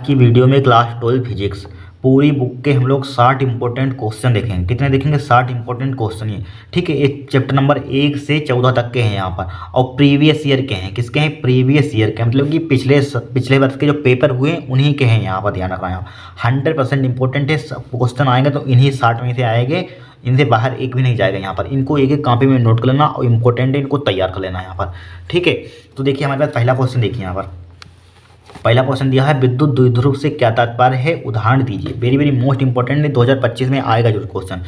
की वीडियो में class 12 physics पूरी बुक के हम लोग 60 इंपॉर्टेंट क्वेश्चन देखेंगे। कितने देखेंगे? 60 इंपॉर्टेंट क्वेश्चन ही, ठीक है। एक चैप्टर नंबर 1 से 14 तक के हैं यहाँ पर, और प्रीवियस ईयर के हैं। किसके हैं? प्रीवियस ईयर के, मतलब कि पिछले वर्ष के जो पेपर हुए उन्हीं के हैं। यहाँ पर ध्यान रखना, यहाँ 100% इंपॉर्टेंट है। क्वेश्चन आएंगे तो इन्हीं 60 में से आएंगे, इनसे बाहर एक भी नहीं जाएगा। यहाँ पर इनको एक एक कॉपी में नोट कर लेना और इम्पोर्टेंट है, इनको तैयार कर लेना यहाँ पर, ठीक है। तो देखिए हमारे पास पहला क्वेश्चन, देखिए यहाँ पर पहला क्वेश्चन दिया है, विद्युत द्विध्रुव से क्या तात्पर्य है, उदाहरण दीजिए। वेरी वेरी मोस्ट इंपॉर्टेंट है, 2025 में आएगा जो क्वेश्चन,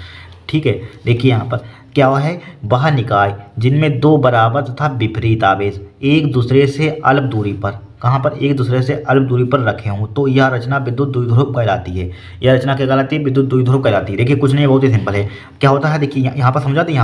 ठीक है। देखिए यहाँ पर क्या हुआ है, वह निकाय जिनमें दो बराबर तथा विपरीत आवेश एक दूसरे से अल्प दूरी पर, कहाँ पर? एक दूसरे से अल्प दूरी पर रखे हों तो यह रचना विद्युत द्विध्रुव कहलाती है। यह रचना क्या कहलाती है? विद्युत द्विध्रुव कहलाती है। देखिए कुछ नहीं, बहुत ही सिंपल है। क्या होता है, देखिए यहाँ पर समझाते हैं,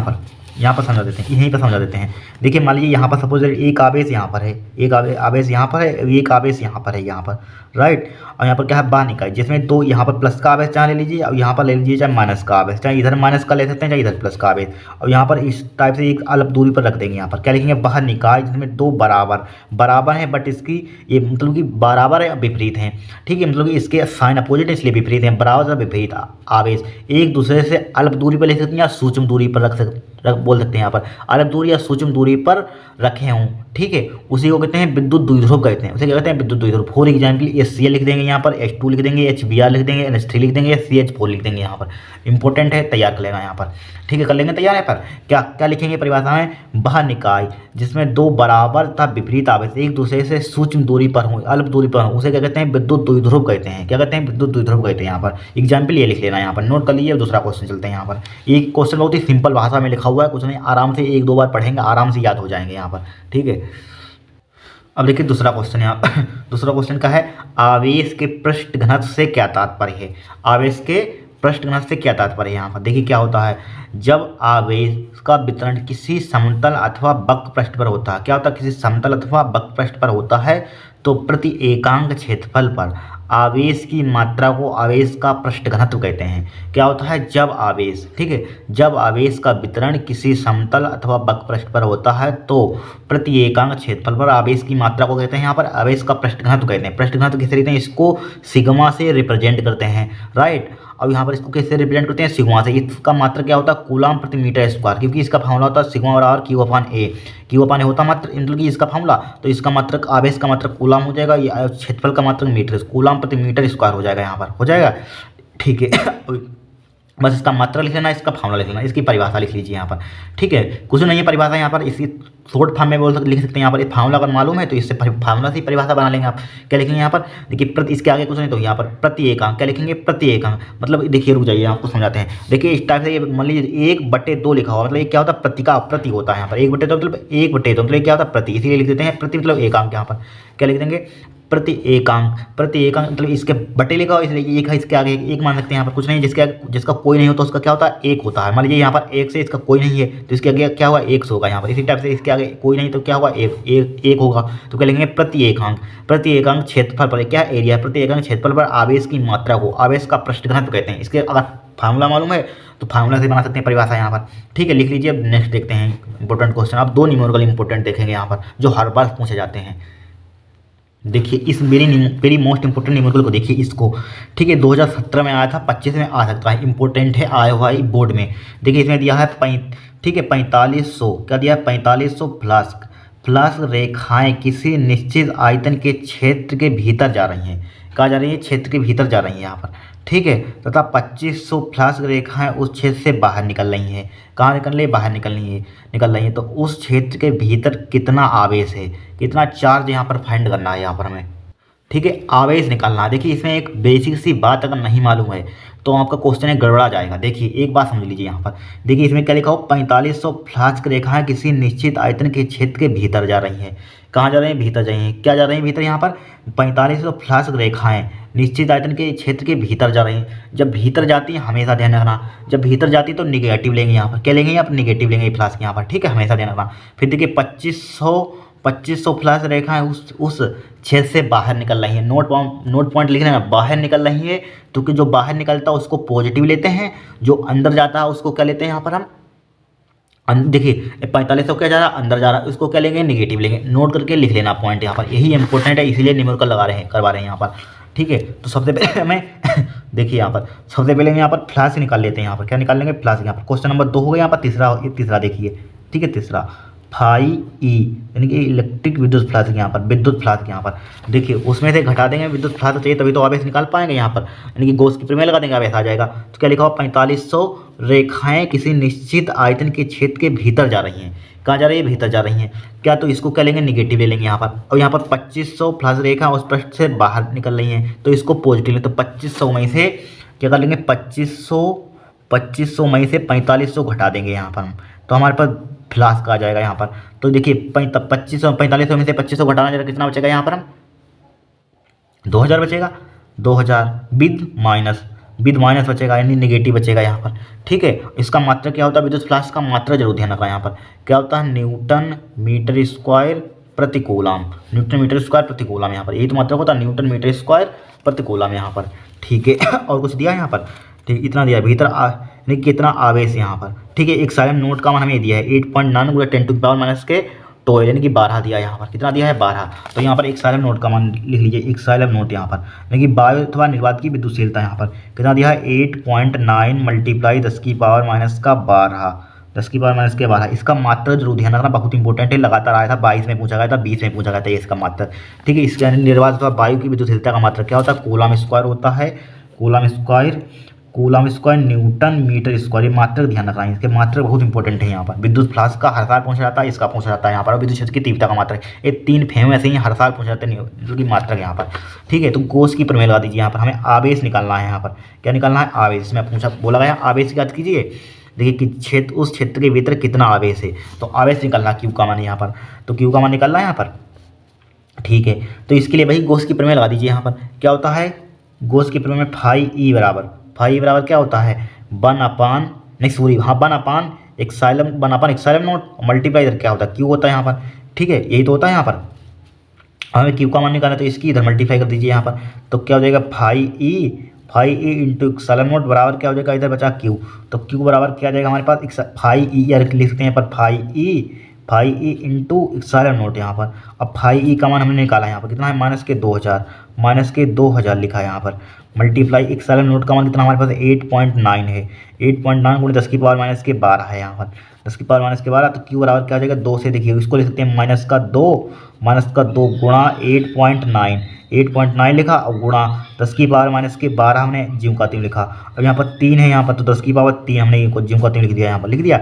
यहाँ पर समझा देते हैं, यहीं पर समझा देते हैं। देखिए मान लीजिए यहाँ पर सपोज एक आवेश यहाँ पर है, एक आवेश यहाँ पर है, एक आवेश यहाँ पर है, यहाँ पर राइट। और यहाँ पर क्या है, बाहर निकाय जिसमें दो, यहाँ पर प्लस का आवेश चाहे ले लीजिए और यहाँ पर ले लीजिए चाहे माइनस का आवेश, चाहे इधर माइनस का ले सकते हैं चाहे इधर प्लस का आवेश। और यहाँ पर इस टाइप से एक अल्प दूरी पर रख देंगे। यहाँ पर क्या लिखेंगे, बाहर निकाय जिसमें दो बराबर है, बट इसकी ये मतलब कि बराबर है विपरीत हैं, ठीक है। मतलब कि इसके साइन अपोजिट है इसलिए विपरीत हैं। बराबर से विपरीत आवेश एक दूसरे से अल्प दूरी पर ले सकते हैं या सूक्ष्म दूरी पर बोल सकते हैं। यहाँ पर अल्प दूरी या सूक्ष्म दूरी पर रखे हों, ठीक है, उसी को कहते हैं विद्युत द्विध्रुव कहते हैं। उसे क्या कहते हैं? विद्युत द्विध्रुव। फॉर एग्जाम्पल HCl लिख देंगे, यहाँ पर H2 लिख देंगे, HBr लिख देंगे, NH3 लिख देंगे, CH4 लिख देंगे। यहाँ पर इंपॉर्टेंट है, तैयार कर लेना यहाँ पर, ठीक है। कर लेंगे तैयार। है पर क्या क्या लिखेंगे परिभाषा में, वह निकाय जिसमें दो बराबर तथा विपरीत आवेश एक दूसरे से सूक्ष्म दूरी पर हों, अल्प दूरी पर हों, उसे क्या कहते हैं? विद्युत द्विध्रुव कहते हैं। क्या कहते हैं? विद्युत द्विध्रुव कहते हैं। यहाँ पर एग्जाम्पल ये लिख लेना, यहाँ पर नोट कर लीजिए। दूसरा क्वेश्चन चलते हैं। यहाँ पर एक क्वेश्चन बहुत ही सिंपल भाषा में लिखा हुआ है, कुछ नहीं, आराम से एक दो बार पढ़ेंगे आराम से याद हो जाएंगे यहाँ पर, ठीक है। अब देखिए दूसरा क्वेश्चन यहाँ दूसरा क्वेश्चन का है, आवेश के पृष्ठ घनत्व से क्या तात्पर्य है। आवेश के पृष्ठ घनत्व से क्या तात्पर्य है। यहाँ पर देखिए क्या होता है, जब आवेश का वितरण किसी समतल अथवा वक्र पृष्ठ पर होता है, क्या होता है, किसी समतल अथवा वक्र पृष्ठ पर होता है तो प्रति एकांक क्षेत्रफल पर आवेश की मात्रा को आवेश का पृष्ठ घनत्व कहते हैं। क्या होता है, जब आवेश, ठीक है, जब आवेश का वितरण किसी समतल अथवा वक्र पृष्ठ पर होता है तो प्रति एकांक क्षेत्रफल पर आवेश की मात्रा को कहते हैं यहाँ पर आवेश का पृष्ठ घनत्व कहते हैं। पृष्ठ घनत्व किसे कहते हैं? इसको सिग्मा से रिप्रेजेंट करते हैं, राइट। और यहाँ पर इसको कैसे रिप्रेजेंट करते हैं? सिग्मा से। इसका मात्रक क्या होता है? कूलम प्रति मीटर स्क्वायर, क्योंकि इसका फार्मूला होता है सिग्मा बराबर Q/A। Q/A होता मात्र, मतलब कि इसका फार्मूला, तो इसका मात्रक आवेश का मात्रक कूलम हो जाएगा, ये क्षेत्रफल का मात्रक मीटर, कूलम प्रति मीटर स्क्वायर हो जाएगा, यहाँ पर हो जाएगा, ठीक है। बस इसका मात्रा लिख लेना, इसका फार्मूला लिख लेना, इसकी परिभाषा लिख लीजिए यहाँ पर, ठीक है। कुछ नहीं है परिभाषा यहाँ पर, इसकी शॉर्ट फॉर्म में लिख सकते हैं। यहाँ पर फार्मूला अगर मालूम है तो इससे फार्मूला से परिभाषा बना लेंगे आप। क्या लिखेंगे यहाँ पर? देखिए प्रति, इसके आगे कुछ नहीं तो यहाँ पर प्रति एकांक, क्या लिखेंगे? प्रति एकांक, मतलब देखिए रुक जाइए आपको समझाते हैं। देखिए इस टाइप से ये मान लीजिए 1/2 लिखा हुआ, मतलब ये क्या होता है? प्रति का प्रति होता है यहाँ पर, 1/2 मतलब 1/2 मतलब क्या होता है? प्रति, इसीलिए लिख देते हैं प्रति मतलब एकांक। यहाँ पर क्या लिख देंगे? प्रति एकांक मतलब इसके बटे लिखा हो इसलिए एक है, इसके आगे एक मान सकते हैं। यहाँ पर कुछ नहीं, जिसका कोई नहीं होता उसका क्या होता है? एक होता है। मान लीजिए यहाँ पर एक से इसका कोई नहीं है तो इसके आगे क्या होगा? एक होगा। यहाँ पर इसी टाइप से इसके आगे कोई नहीं तो क्या होगा? एक होगा। तो क्या लिखेंगे? प्रति एकांक क्षेत्रफल पर, क्या एरिया, प्रति एकांक क्षेत्रफल पर आवेश की मात्रा को आवेश का पृष्ठ घनत्व कहते हैं। इसके अगर फार्मूला मालूम है तो फार्मूला से बना सकते हैं परिभाषा यहाँ पर, ठीक है। लिख लीजिए। अब नेक्स्ट देखते हैं इंपॉर्टेंट क्वेश्चन। अब दो न्यूमेरिकल इंपॉर्टेंट देखेंगे यहाँ पर जो हर बार पूछे जाते हैं। देखिए इस मेरी मोस्ट इंपोर्टेंट न्यूमेरिकल को देखिए इसको, ठीक है। 2017 में आया था, 25 में आ सकता है, इंपॉर्टेंट है, आया हुआ है बोर्ड में। देखिए इसमें दिया है ठीक है 4500, क्या दिया है? 4500 प्लस रेखाएं किसी निश्चित आयतन के क्षेत्र के भीतर जा रही हैं। कहाँ जा रही है? क्षेत्र के भीतर जा रही हैं यहाँ पर, ठीक है। तथा 2500 प्लस रेखाएं उस क्षेत्र से बाहर निकल रही हैं। कहाँ निकल रही है? बाहर निकल रही है। तो उस क्षेत्र के भीतर कितना आवेश है, कितना चार्ज यहाँ पर फाइंड करना है यहाँ पर हमें, ठीक है, आवेश निकालना है। देखिए इसमें एक बेसिक सी बात अगर नहीं मालूम है तो आपका क्वेश्चन है गड़बड़ा जाएगा। देखिए एक बात समझ लीजिए यहाँ पर, देखिए इसमें क्या लिखा हो? 4500 फ्लास्क रेखाएं किसी निश्चित आयतन के क्षेत्र के भीतर जा रही हैं। कहाँ जा रही हैं? भीतर जा रही हैं। क्या जा रही हैं भीतर? यहाँ पर 4500 फ्लास्क रेखाएं निश्चित आयतन के क्षेत्र के भीतर जा रही हैं। जब भीतर जाती हैं, हमेशा ध्यान रखना, जब भीतर जाती है तो निगेटिव लेंगे यहाँ पर। क्या लेंगे? यहाँ पर निगेटिव लेंगे फ्लास्क यहाँ पर, ठीक है, हमेशा ध्यान रखना। फिर देखिए 2500 फ्लैश रेखाएं उस क्षेत्र से बाहर निकल रही हैं। नोट पॉइंट लिखने में बाहर निकल रही है, क्योंकि जो बाहर निकलता है उसको पॉजिटिव लेते हैं, जो अंदर जाता है उसको क्या लेते हैं यहाँ पर हम? देखिए 4500 क्या जा रहा है? अंदर जा रहा है, उसको क्या लेंगे? निगेटिव लेंगे। नोट करके लिख लेना पॉइंट यहाँ पर, यही इंपॉर्टेंट है, इसीलिए न्यूमेरिकल करवा रहे हैं यहाँ पर, ठीक है, तो सबसे पहले हमें देखिए यहाँ पर सबसे पहले हम यहाँ पर फ्लैश निकाल लेते हैं। यहाँ पर क्या निकाल लेंगे, फ्लैश। यहाँ पर क्वेश्चन नंबर 2 हो गया। यहाँ पर तीसरा देखिए, ठीक है, तीसरा फाई ई यानी कि इलेक्ट्रिक विद्युत फ्लैश। यहाँ पर विद्युत फ्लैश यहाँ पर देखिए उसमें से घटा देंगे, विद्युत फ्लैश चाहिए तभी तो आवेश निकाल पाएंगे। यहाँ पर यानी कि गॉस की प्रमेय लगा देंगे, आवेश आ जाएगा। तो क्या लिखा हुआ, 4500 रेखाएं किसी निश्चित आयतन के क्षेत्र के भीतर जा रही हैं। कहाँ जा रही है, भीतर जा रही हैं। क्या, तो इसको क्या लेंगे, निगेटिव ले लेंगे यहाँ पर। और यहाँ पर 2500 फ्लैश रेखा उस पृष्ठ से बाहर निकल रही हैं, तो इसको पॉजिटिव लें। तो 2500 में से क्या कर लेंगे, 2500 में से 4500 घटा देंगे यहाँ पर हम, तो हमारे पास फ्लास्क आ जाएगा यहाँ पर। तो देखिए 4500 में से 2500 घटाना जरा कितना बचेगा यहाँ पर, हम 2000 बचेगा। 2000 विद माइनस बचेगा, यानी निगेटिव बचेगा यहाँ पर। ठीक है, इसका मात्रा क्या होता है, विद्युत फ्लास्क का मात्रा जरूर ध्यान रखना। यहाँ पर क्या होता है, न्यूटन मीटर स्क्वायर प्रति कूलम। न्यूटन मीटर स्क्वायर प्रति कूलम, यहाँ पर यही तो मात्रा होता है, न्यूटन मीटर स्क्वायर प्रति कूलम यहाँ पर। ठीक है, और कुछ दिया है यहाँ पर, ठीक, इतना दिया भीतर यानी कितना आवेश यहाँ पर। ठीक है, एक साइलेंट नोट का मान हमें दिया है 8.9 × 10⁻⁻² यानी कि 12 दिया है यहाँ पर। कितना दिया है, 12। तो यहाँ पर एक साइलेंट नोट का मान लिख लीजिए, एक साइलेंट नोट यहाँ पर, यानी कि वायु अथवा निर्वात की विद्युतशीलता यहाँ पर कितना दिया है, 8.9 × 10⁻⁻12। इसका मात्रा जरूर ध्यान रखना, बहुत इंपॉर्टेंट है। लगातार आया था, 22 में पूछा गया था, 20 में पूछा गया था ये इसका मात्रा। ठीक है, इसका निर्वात अथवा वायु की विद्युतशीलता का मात्रा क्या होता है, कूलम स्क्वायर होता है। Coulomb square newton metre square, ये मात्रक ध्यान रखना है, इसके मात्रक बहुत इंपॉर्टेंट है। यहाँ पर विद्युत फ्लास्क का हर साल पूछा जाता है, इसका पूछा जाता है यहाँ पर। और विद्युत क्षेत्र की तीव्रता का मात्रक, ये 3 फेम ऐसे ही हर साल पूछा जाते हैं, जो कि मात्रक यहाँ पर। ठीक है, तो गॉस की प्रमेय लगा दीजिए। यहाँ पर हमें आवेश निकालना है। यहाँ पर क्या निकालना है, आवेश। इसमें पूछा बोला गया आवेश की याद कीजिए। देखिए कि क्षेत्र, उस क्षेत्र के भीतर कितना आवेश है, तो आवेश निकालना, क्यू का मान यहाँ पर, तो क्यू का मान निकालना है यहाँ पर। ठीक है, तो इसके लिए भाई गॉस की प्रमेय लगा दीजिए। यहाँ पर क्या होता है, गॉस की प्रमेय में फाई ई बराबर क्या होता है, 1/, एक्साइलम नोट मल्टीप्लाई इधर क्या होता है, क्यू होता है यहाँ पर। ठीक है, यही तो होता है यहाँ पर। हमें क्यू का मान निकालना, तो इसकी इधर मल्टीप्लाई कर दीजिए यहाँ पर। तो क्या हो जाएगा, फाई ई इंटू एक्साइलम नोट बराबर क्या हो जाएगा, इधर बचा क्यू। तो क्यू बराबर क्या आ जाएगा हमारे पास, फाई ई लिख सकते हैं यहाँ पर, फाई ई इंटू एक्साइलम नोट यहाँ पर। अब फाई ई का मान हमने निकाला यहाँ पर, कितना है, -2000 लिखा है यहाँ पर। मल्टीप्लाई एक्साइलम नोट का मान कितना हमारे पास 8.9 है। 8.9 × 10⁻⁻12 है यहाँ पर, 10⁻⁻12। तो क्यू बराबर क्या आ जाएगा, 2 से देखिए इसको लिख सकते हैं -2 गुणा 8.9 लिखा, और गुणा 10⁻⁻12 हमने ज्यों का त्यों लिखा। अब यहाँ पर 3 है यहाँ पर, तो 10⁻3 हमने ज्यों का त्यों लिख दिया, यहाँ पर लिख दिया।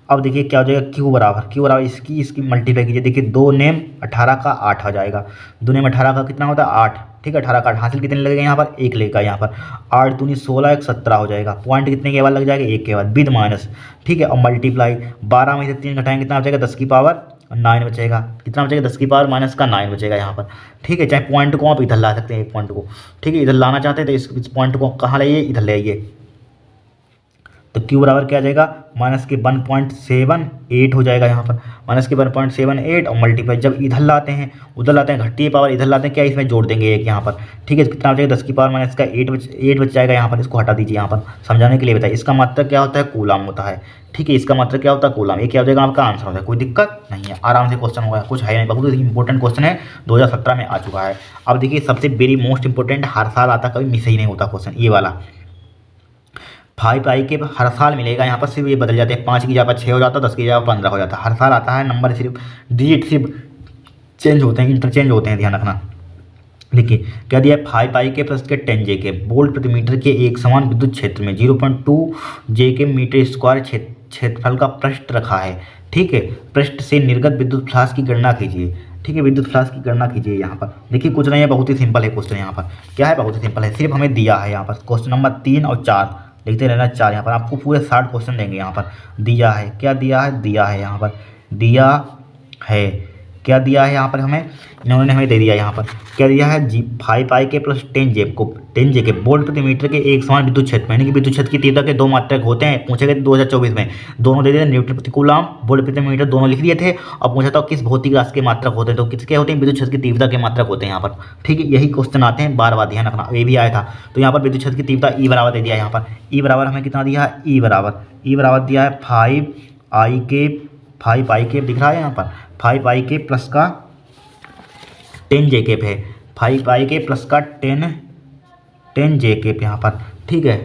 अब देखिए क्या हो जाएगा, क्यू बराबर इसकी मल्टीप्लाई कीजिए। देखिए 2 नेम 18 का 8 आ जाएगा। 2 नेम 18 का कितना होता है, 8। ठीक है, 18 का 8 हासिल कितने लगेगा यहाँ पर, 1 लगेगा यहाँ पर। 8 दूनी 16, 1 17 हो जाएगा। पॉइंट कितने के बाद लग जाएगा, 1 के बाद, विद माइनस। ठीक है, और मल्टीप्लाई 12 में से 3 घटाएंगे कितना बचेगा, 10⁻9 बचेगा। कितना बचेगा, 10⁻⁻9 बचेगा यहाँ पर। ठीक है, चाहे पॉइंट को आप इधर ला सकते हैं, एक पॉइंट को। ठीक है, इधर लाना चाहते हैं तो इस पॉइंट को कहाँ लाइए, इधर ले आइए। तो क्यू बराबर क्या आ जाएगा, -1.78 हो जाएगा यहाँ पर, -1.78। और मल्टीप्लाई जब इधर लाते हैं उधर लाते हैं, घटती है पावर, इधर लाते हैं क्या, इसमें जोड़ देंगे 1 यहाँ पर। ठीक है, कितना बचेगा, 10⁻⁻8 बच जाएगा यहाँ पर। इसको हटा दीजिए यहाँ पर, समझाने के लिए बताइए। इसका मात्रक क्या होता है, कूलम होता है। ठीक है, इसका मात्रक क्या होता है, कूलम। ये क्या हो जाएगा, आपका आंसर हो जाएगा। कोई दिक्कत नहीं है, आराम से क्वेश्चन होगा, कुछ है नहीं, बहुत इंपॉर्टेंट क्वेश्चन है, 2017 में आ चुका है। अब देखिए सबसे वेरी मोस्ट इंपॉर्टेंट, हर साल आता, कभी मिस ही नहीं होता क्वेश्चन, ये वाला। 5 के हर साल मिलेगा यहाँ पर, सिर्फ ये बदल जाते हैं, 5 की जगह 6 हो जाता है, 10 की जगह 15 हो जाता है। हर साल आता है, नंबर सिर्फ डिजिट सिर्फ चेंज होते हैं, इंटरचेंज होते हैं, ध्यान रखना। देखिए क्या दिया है, 5 के प्लस के 10 J के वोल्ट प्रति मीटर के एक समान विद्युत क्षेत्र में 0.2 J के मीटर स्क्वायर क्षेत्रफल का पृष्ठ रखा है। ठीक है, पृष्ठ से निर्गत विद्युत फ्लास्क की गणना कीजिए। ठीक है, विद्युत फ्लास्क की गणना कीजिए। यहाँ पर देखिए कुछ नहीं है, बहुत ही सिंपल है क्वेश्चन। यहाँ पर क्या है, बहुत ही सिंपल है, सिर्फ हमें दिया है यहाँ पर क्वेश्चन नंबर 3 और 4 लिखते रहना। 4 यहाँ पर आपको पूरे 60 क्वेश्चन देंगे। यहाँ पर दिया है, क्या दिया है यहाँ पर दिया है, क्या दिया है यहाँ पर हमें, इन्होंने हमें दे दिया यहाँ पर क्या दिया है, 5 के प्लस 10 J के वोल्ट प्रति मीटर के एक समान विद्युत क्षेत्र में, यानी कि विद्युत क्षेत्र की तीव्रता के 2 मात्रक होते हैं। पूछे गए 2024 में, दोनों दे दिए, न्यूटन प्रति कूलम, वोल्ट प्रति मीटर दोनों लिख दिए थे। अब पूछा था किस भौतिक राशि के मात्रक होते हैं, तो किसके होते हैं, विद्युत क्षेत्र की तीव्रता के मात्रक होते हैं यहाँ पर। ठीक है, यही क्वेश्चन आते हैं, बार बार ध्यान रखना, ये भी आया था। तो यहाँ पर विद्युत क्षेत्र की तीव्रता ई बराबर दे दिया यहाँ पर। ई बराबर हमें कितना दिया है, ई बराबर दिया है 5 के दिख रहा है यहाँ पर, 5 के प्लस का 10 J है, 5 के प्लस का 10 10 जे केप यहाँ पर, ठीक है,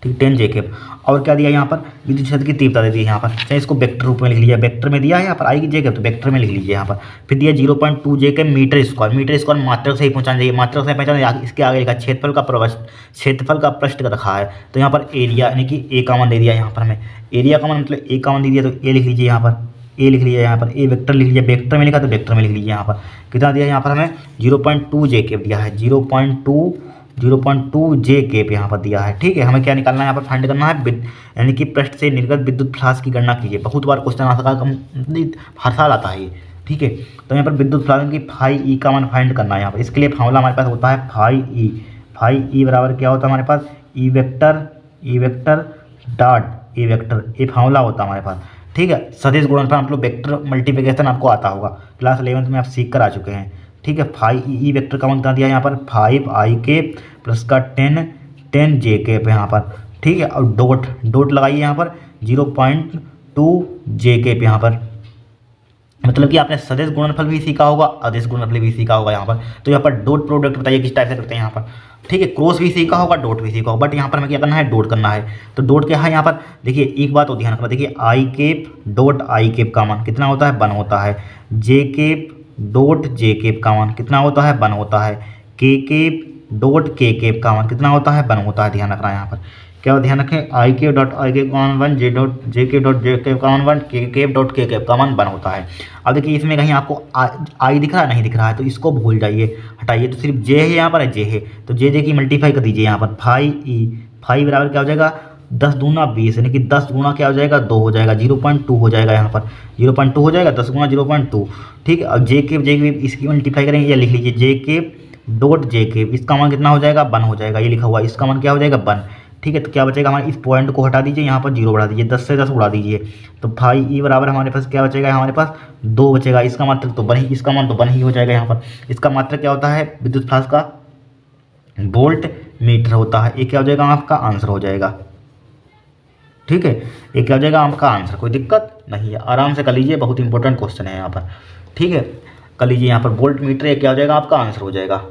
ठीक 10 जे केप। और क्या दिया यहाँ पर, विद्युत क्षेत्र की तीव्रता दे दी है यहाँ पर, चाहे इसको वेक्टर रूप में लिख लीजिए, वेक्टर में दिया है यहाँ पर आई की जे केप तो वेक्टर में लिख लीजिए यहाँ पर। फिर दिया 0.2 J cap metre square, metre square मात्रक से ही पहुँचाना चाहिए, मात्रक से पहचान, इसके आगे लिखा क्षेत्रफल का प्रवस्त, क्षेत्रफल का पृष्ठ का रखा है, तो यहाँ पर एरिया यानी कि ए का मान दे दिया यहाँ पर हमें, एरिया का मान मतलब ए का मान दे दिया, तो ए लिख लीजिए यहाँ पर, ए लिख लीजिए यहाँ पर, ए वेक्टर लिख लीजिए, वेक्टर में लिखा तो वेक्टर में लिख लीजिए यहाँ पर। कितना दिया यहाँ पर हमें 0.2 जे केप दिया है, 0.2 जे केप यहाँ पर दिया है, ठीक है। हमें क्या निकालना है यहाँ पर, फाइंड करना है यानी कि पृष्ठ से निर्गत विद्युत फ्लास की गणना कीजिए। बहुत बार क्वेश्चन आ सका, हर साल आता है ये, ठीक है। तो यहाँ पर विद्युत फ्लास की फाई ई का मान फाइंड करना है यहाँ पर। इसके लिए फार्मूला हमारे पास होता है फाई ई बराबर क्या होता है हमारे पास, E vector dot A vector, ये फार्मूला होता है हमारे पास, ठीक है। सदिश गुणनफल मतलब वेक्टर मल्टीप्लिकेशन आपको आता होगा, क्लास 11th में आप सीख कर आ चुके हैं, ठीक है। फाई ई वेक्टर का मान कितना दिया यहाँ पर 5 आई केप प्लस का 10 जे केप यहाँ पर, ठीक है। और डॉट लगाइए यहाँ पर 0.2 जे केप यहाँ पर, मतलब कि आपने सदिश गुणनफल भी सीखा होगा, अदिश गुणनफल भी सीखा होगा यहाँ पर। तो यहाँ पर डॉट प्रोडक्ट बताइए किस टाइप से करते हैं यहाँ पर, ठीक है। क्रॉस भी सीखा होगा, डॉट भी सीखा होगा, बट यहाँ पर हमें क्या करना है, डॉट करना है। तो डॉट क्या है यहाँ पर, देखिए एक बात और ध्यान रखना, देखिए I cap dot I cap का मान कितना होता है, 1 होता है। J cap dot J cap का मान कितना होता है, 1 होता है। के केप डॉट के केप का मान कितना होता है, 1 होता है। ध्यान रखना है यहाँ पर, क्या ध्यान रखें, I cap dot I cap का मान 1, J cap dot J cap का मान 1, के केप डॉट के केप का मान 1 होता है। अब देखिए इसमें कहीं आपको आई दिख रहा है, नहीं दिख रहा है, तो इसको भूल जाइए, हटाइए, तो सिर्फ जे है यहाँ पर, जे है तो जे की मल्टीप्लाई कर दीजिए यहाँ पर। फाई बराबर क्या हो जाएगा, 10 दूना 20 यानी कि 10 गुना क्या हो जाएगा, 2 हो जाएगा, 0.2 हो जाएगा यहाँ पर, 0.2 हो जाएगा, 10 गुना 0.2, ठीक है। अब जे केप इसकी मल्टीप्लाई करेंगे, ये लिख लीजिए J cap dot J cap, इसका मान कितना हो जाएगा, 1 हो जाएगा, ये लिखा हुआ, इसका मान क्या हो जाएगा, 1, ठीक है। तो क्या बचेगा हमारे, इस पॉइंट को हटा दीजिए, यहाँ पर 0 बढ़ा दीजिए, 10 से 10 उड़ा दीजिए, तो फाई ई बराबर हमारे पास क्या बचेगा, हमारे पास 2 बचेगा। इसका मात्रक तो 1 ही, इसका मान तो 1 ही हो जाएगा यहाँ पर। इसका मात्रक क्या होता है, विद्युत फ्लास का वोल्ट मीटर होता है। ये क्या हो जाएगा, आपका आंसर हो जाएगा, ठीक है। ये क्या हो जाएगा आपका आंसर, कोई दिक्कत नहीं है, आराम से कर लीजिए, बहुत इंपॉर्टेंट क्वेश्चन है यहाँ पर, ठीक है। कर लीजिए यहाँ पर वोल्ट मीटर, ये क्या हो जाएगा आपका आंसर हो जाएगा।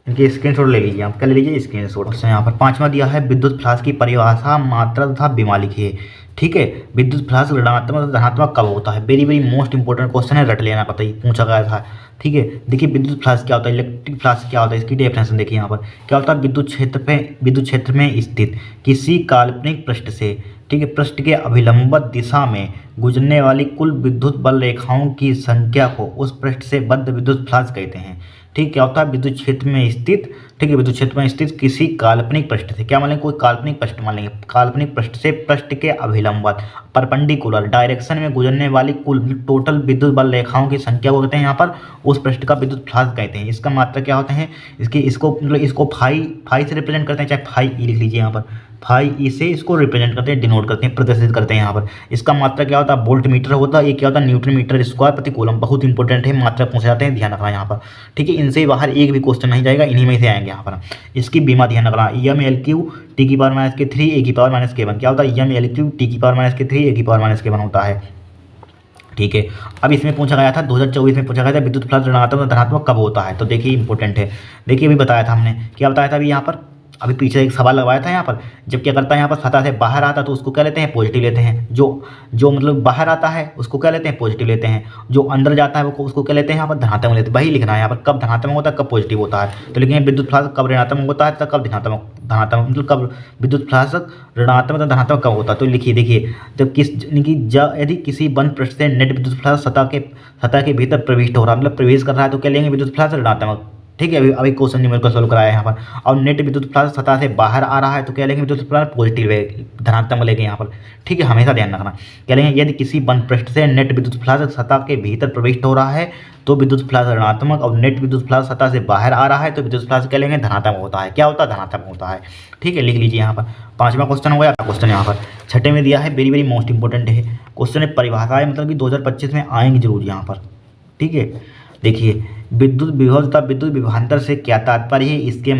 इनके स्क्रीनशॉट ले लीजिए आप, क्या ले लीजिए स्क्रीनशॉट। उससे यहाँ पर 5वां दिया है विद्युत फ्लास की परिभाषा, मात्रा तथा विमा लिखिए, ठीक है। विद्युत फ्लास ऋणात्मक धनात्मक कब होता है, वेरी मोस्ट इंपॉर्टेंट क्वेश्चन है, रट लेना पता ही, पूछा गया था, ठीक है। देखिए विद्युत फ्लास क्या होता है, इलेक्ट्रिक फ्लास क्या होता है, इसकी डेफिनेशन देखिए यहाँ पर क्या होता है, विद्युत क्षेत्र में स्थित किसी काल्पनिक पृष्ठ से, ठीक है, पृष्ठ के अभिलंबत दिशा में गुजरने वाली कुल विद्युत बल रेखाओं की संख्या को उस पृष्ठ से बद्ध विद्युत फ्लास कहते हैं, ठीक। क्या होता है, विद्युत क्षेत्र में स्थित, ठीक है, विद्युत क्षेत्र में स्थित किसी काल्पनिक पृष्ठ से, क्या मान लेंगे, कोई काल्पनिक पृष्ठ मान लेंगे, काल्पनिक पृष्ठ से पृष्ठ के अभिलंबत परपेंडिकुलर डायरेक्शन में गुजरने वाली कुल टोटल विद्युत बल रेखाओं की संख्या को कहते हैं यहाँ पर उस पृष्ठ का विद्युत फ्लास कहते हैं। इसका मात्रा क्या होते हैं, इसको मतलब इसको फाई से रिप्रेजेंट करते हैं, चाहे फाई ई लिख लीजिए यहाँ पर, फाई ई से इसको रिप्रेजेंट करते हैं, डिनोट करते हैं, प्रदर्शित करते हैं यहाँ पर। इसका मात्रा क्या होता है, वोल्ट मीटर होता है, ये क्या होता है, न्यूटन मीटर स्क्वायर प्रति कूलम, बहुत इंपॉर्टेंट है, मात्रा पूछे जाते हैं, ध्यान रखना यहाँ पर, ठीक है। इनसे बाहर एक भी क्वेश्चन नहीं जाएगा, इन्हीं में से आएंगे यहाँ पर। इसकी बीमा ध्यान रखना, एम एल क्यू टी की पावर माइनस के 3 ए की पावर माइनस के 1, क्या होता है, एम एल क्यू टी की पावर माइनस के 3 ए की पावर माइनस के 1 होता है, ठीक है। अब इसमें पूछा गया था 2024 में पूछा गया था विद्युत फ्लक्स ऋणात्मक धनात्मक कब होता है, तो देखिए इंपॉर्टेंट है, देखिए अभी बताया था हमने, क्या बताया था अभी यहाँ पर, अभी पीछे एक सवाल लगवाया था यहाँ पर, जब क्या करता है यहाँ पर सतह से बाहर आता तो उसको क्या लेते हैं, पॉजिटिव लेते हैं, जो मतलब बाहर आता है उसको क्या लेते हैं, पॉजिटिव लेते हैं, जो अंदर जाता है वो उसको क्या लेते हैं यहाँ पर, धनात्मक लेते हैं। वही लिखना है यहाँ पर, कब धनात्मक होता है कब पॉजिटिव होता है, तो लिखेंगे विद्युत फ्लक्स कब ऋणात्मक होता है, तो कब धनात्मक मतलब कब विद्युत फ्लक्स ऋणात्मक तथा धनात्मक कब होता है। तो लिखिए, देखिए जब यदि किसी बंद पृष्ठ से नेट विद्युत फ्लक्स सतह के भीतर प्रविष्ट हो रहा है, मतलब प्रवेश कर रहा है, तो क्या लेंगे विद्युत फ्लक्स ऋणात्मक, ठीक है। अभी क्वेश्चन नंबर को सोल्व कराया यहाँ पर। और नेट विद्युत फ्लक्स सतह से बाहर आ रहा है तो क्या लेंगे विद्युत फ्लक्स पॉजिटिव है, धनात्मक लेंगे यहाँ पर, ठीक है, हमेशा ध्यान रखना। क्या लेंगे, यदि किसी बंद पृष्ठ से नेट विद्युत फ्लक्स सतह के भीतर प्रविष्ट हो रहा है तो विद्युत फ्लक्स ऋणात्मक, और नेट विद्युत फ्लक्स सतह से बाहर आ रहा है तो विद्युत फ्लक्स क्या लेंगे, धनात्मक होता है। क्या होता है, धनात्मक होता है, ठीक है, लिख लीजिए यहाँ पर। 5वां क्वेश्चन हो गया। क्वेश्चन यहाँ पर 6ठे में दिया है, वेरी मोस्ट इंपॉर्टेंट है क्वेश्चन है, परिभाषाएं मतलब कि 2025 में आएंगी जरूर यहाँ पर, ठीक है। देखिए विद्युत विभव तथा विद्युत विभवांतर से क्या तात्पर्य है, इसके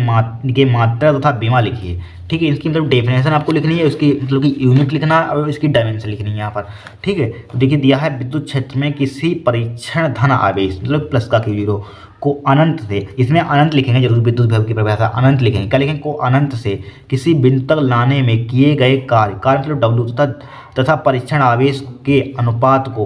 मात्रा तथा बीमा लिखिए, ठीक है। इसकी मतलब डेफिनेशन आपको लिखनी है, उसकी मतलब कि यूनिट लिखना है और इसकी डायमेंशन लिखनी है यहाँ पर, ठीक है। तो देखिए दिया है विद्युत क्षेत्र में किसी परीक्षण धन आवेश मतलब प्लस का Q0 को अनंत से, इसमें अनंत लिखेंगे जरूर, विद्युत विभव की परिभाषा अनंत लिखेंगे, क्या लिखेंगे, को अनंत से किसी बिंदु तक लाने में किए गए कार्य मतलब डब्ल्यू तथा परीक्षण आवेश के अनुपात को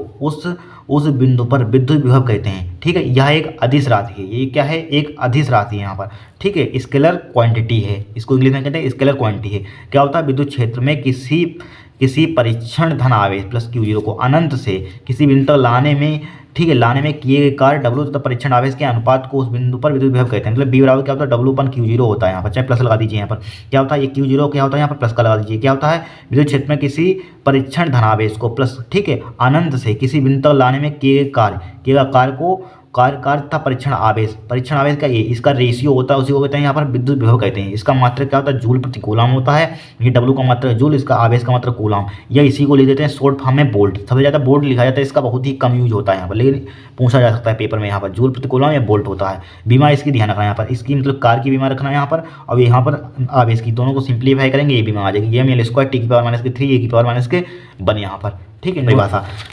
उस बिंदु पर विद्युत विभव कहते हैं। ठीक है, यह एक अदिश राशि है, ये क्या है, एक अदिश राशि है यहाँ पर। ठीक है, स्केलर क्वांटिटी है, इसको इंग्लिश में कहते हैं स्केलर क्वांटिटी है। क्या होता है, विद्युत क्षेत्र में किसी परीक्षण धन आवेश प्लस Q0 को अनंत से किसी बिंदु तक लाने में, ठीक है, लाने में किए गए कार्य डब्ल्यू तथा परीक्षण आवेश के अनुपात को उस बिंदु पर विद्युत विभव कहते हैं। मतलब बी बराबर क्या होता है, W/Q0 होता है यहाँ पर, चाहे प्लस लगा दीजिए यहाँ पर, क्या होता है ये Q0 क्या होता है यहाँ पर प्लस का लगा दीजिए, क्या होता है विद्युत क्षेत्र में किसी परीक्षण धनावेश को प्लस, ठीक है, अनंत से किसी बिंदु तक लाने में किए गए कार्य को कार्य तथा परीक्षण आवेश का ये इसका रेशियो होता है, उसी को कहते हैं यहाँ पर विद्युत विभव कहते हैं। इसका मात्रक क्या होता है, जूल प्रति कूलम होता है, ये W का मात्रक जूल, इसका आवेश का मात्रक कूलम, या इसी को ले देते हैं शॉर्ट फॉर्म में वोल्ट। सबसे ज़्यादा वोल्ट लिखा जाता है, इसका बहुत ही कम यूज होता है यहाँ पर, लेकिन पूछा जा सकता है पेपर में यहाँ पर जूल प्रति कूलम या वोल्ट होता है। बीमा इसकी ध्यान रखना यहाँ पर, इसकी मतलब कार की बीमा रखना यहाँ पर, और यहाँ पर आवेश की, दोनों को सिंप्लीफाई करेंगे ये बीमा आ जाएगी, ये एल स्क्वायर टी की पावर -3 ए की पावर -1 यहाँ पर। ठीक है,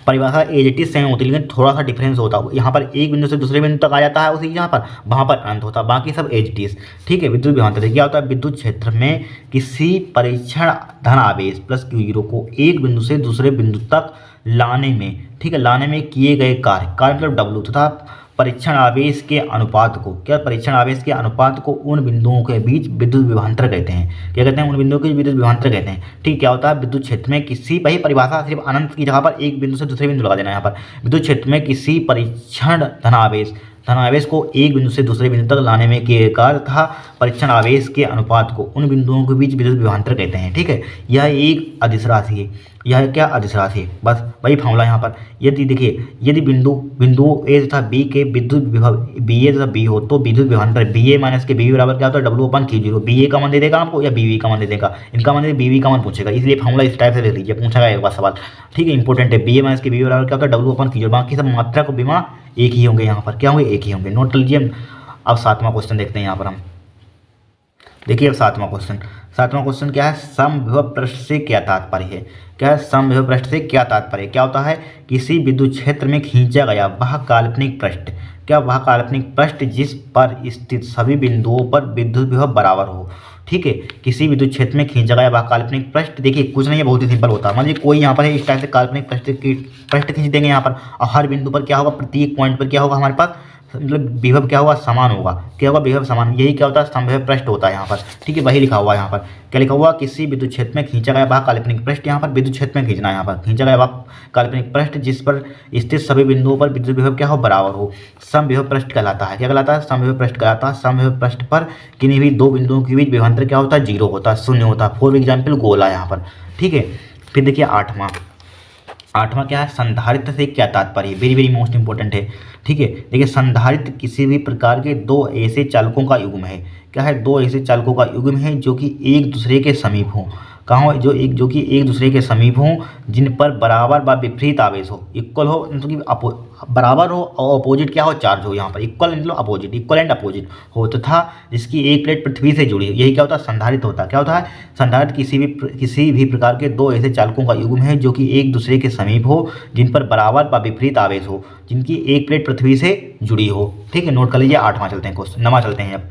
परिभाषा एज इट इज सेम होती है, लेकिन थोड़ा सा डिफरेंस होता है। यहाँ पर एक बिंदु से दूसरे बिंदु तक आ जाता है उसी यहाँ पर, वहाँ पर अनंत होता है, बाकी सब एज इट इज। ठीक है, विद्युत विभवांतर क्या होता है, विद्युत क्षेत्र में किसी परीक्षण धन आवेश प्लस Q0 को एक बिंदु से दूसरे बिंदु तक लाने में, ठीक है, लाने में किए गए कार्य मतलब W तथा परीक्षण आवेश के अनुपात को, क्या परीक्षण आवेश के अनुपात को उन बिंदुओं के बीच विद्युत विभवांतर कहते हैं। क्या कहते हैं, उन बिंदुओं के विद्युत विभवांतर कहते हैं। ठीक, क्या होता है, विद्युत क्षेत्र में किसी, वही परिभाषा सिर्फ अनंत की जगह पर एक बिंदु से दूसरे बिंदु लगा देना यहाँ पर, विद्युत क्षेत्र में किसी परीक्षण धनावेश को एक बिंदु से दूसरे बिंदु तक लाने में किए कार्य तथा परीक्षण आवेश के अनुपात को उन बिंदुओं के बीच विद्युत विभवांतर कहते हैं। ठीक है, यह एक अदिश राशि है, यह क्या अदिश राशि है, बस वही फॉर्मूला यहाँ पर। यदि देखिए, यदि बिंदु ए तथा बी के विद्युत विभव बी ए तथा बी हो तो विद्युत विभवांतर बी ए माइनस के बी बराबर क्या होता है, W/Q0। बी ए का मान दे देगा आपको या बी का मान दे देगा, इनका मान दे बी का मान पूछेगा, इसलिए फॉर्मूला इस टाइप से ले लीजिए, पूछेगा एक बार सवाल। ठीक है, इंपॉर्टेंट है, बी ए माइनस के बी बराबर क्या होता है, W/Q0। बाकी सब मात्रा को बीमा एक ही होंगे यहाँ पर, क्या होंगे, एक ही होंगे, नोट कर लीजिए। अब 7वां क्वेश्चन देखते हैं यहाँ पर हम, देखिए अब 7वां क्वेश्चन क्या है, समविभव पृष्ठ से क्या तात्पर्य है। क्या है, समविभव पृष्ठ से क्या तात्पर्य, क्या होता है, किसी विद्युत क्षेत्र में खींचा गया वह काल्पनिक पृष्ठ, क्या वह काल्पनिक पृष्ठ जिस पर स्थित सभी बिंदुओं पर विद्युत विभव बराबर हो। ठीक है, किसी विद्युत क्षेत्र में खींचा गया वह काल्पनिक पृष्ठ, देखिए कुछ नहीं है, बहुत ही सिंपल होता है। मान लीजिए कोई यहाँ पर इस टाइप से काल्पनिक पृष्ठ खींच देंगे यहाँ पर, और हर बिंदु पर क्या होगा, प्रत्येक पॉइंट पर क्या होगा हमारे पास, मतलब विभव क्या होगा, समान होगा, क्या होगा, विभव समान, यही क्या होता है, समविभव पृष्ठ होता है यहाँ पर। ठीक है, वही लिखा हुआ है यहाँ पर, क्या लिखा हुआ, किसी विद्युत क्षेत्र में खींचा गया वह काल्पनिक पृष्ठ, यहाँ पर विद्युत क्षेत्र में खींचना है, यहाँ पर खींचा गया वह काल्पनिक पृष्ठ जिस पर स्थित सभी बिंदुओं पर विद्युत विभव क्या हो, बराबर हो, समविभव पृष्ठ कहलाता है। क्या कहलाता है, समविभव पृष्ठ कहलाता है। समविभव पृष्ठ पर किन्हीं भी दो बिंदुओं के बीच विभवांतर क्या होता है, 0 होता है, शून्य होता है। फॉर एग्जाम्पल गोला यहाँ पर। ठीक है, फिर देखिए 8वां क्या है, संधारित्र से क्या तात्पर्य, वेरी वेरी मोस्ट इंपॉर्टेंट है। ठीक है, देखिए संधारित्र किसी भी प्रकार के दो ऐसे चालकों का युग्म है। क्या है, दो ऐसे चालकों का युग्म है जो कि एक दूसरे के समीप हो। कहाँ हो, जो कि एक दूसरे के समीप हों, जिन पर बराबर व विपरीत आवेश हो, इक्वल हो, मतलब कि बराबर हो और अपोजिट क्या हो, चार्ज हो। यहाँ पर इक्वल मतलब अपोजिट, इक्वल एंड अपोजिट हो, तथा जिसकी एक प्लेट पृथ्वी से जुड़ी हो, यही क्या होता है, संधारित्र होता है। क्या होता है, संधारित्र किसी भी प्रकार के दो ऐसे चालकों का युग्म है जो कि एक दूसरे के समीप हो, जिन पर बराबर व विपरीत आवेश हो, जिनकी एक प्लेट पृथ्वी से जुड़ी हो। ठीक है, नोट कर लीजिए। 8वां चलते हैं, क्वेश्चन 9वां चलते हैं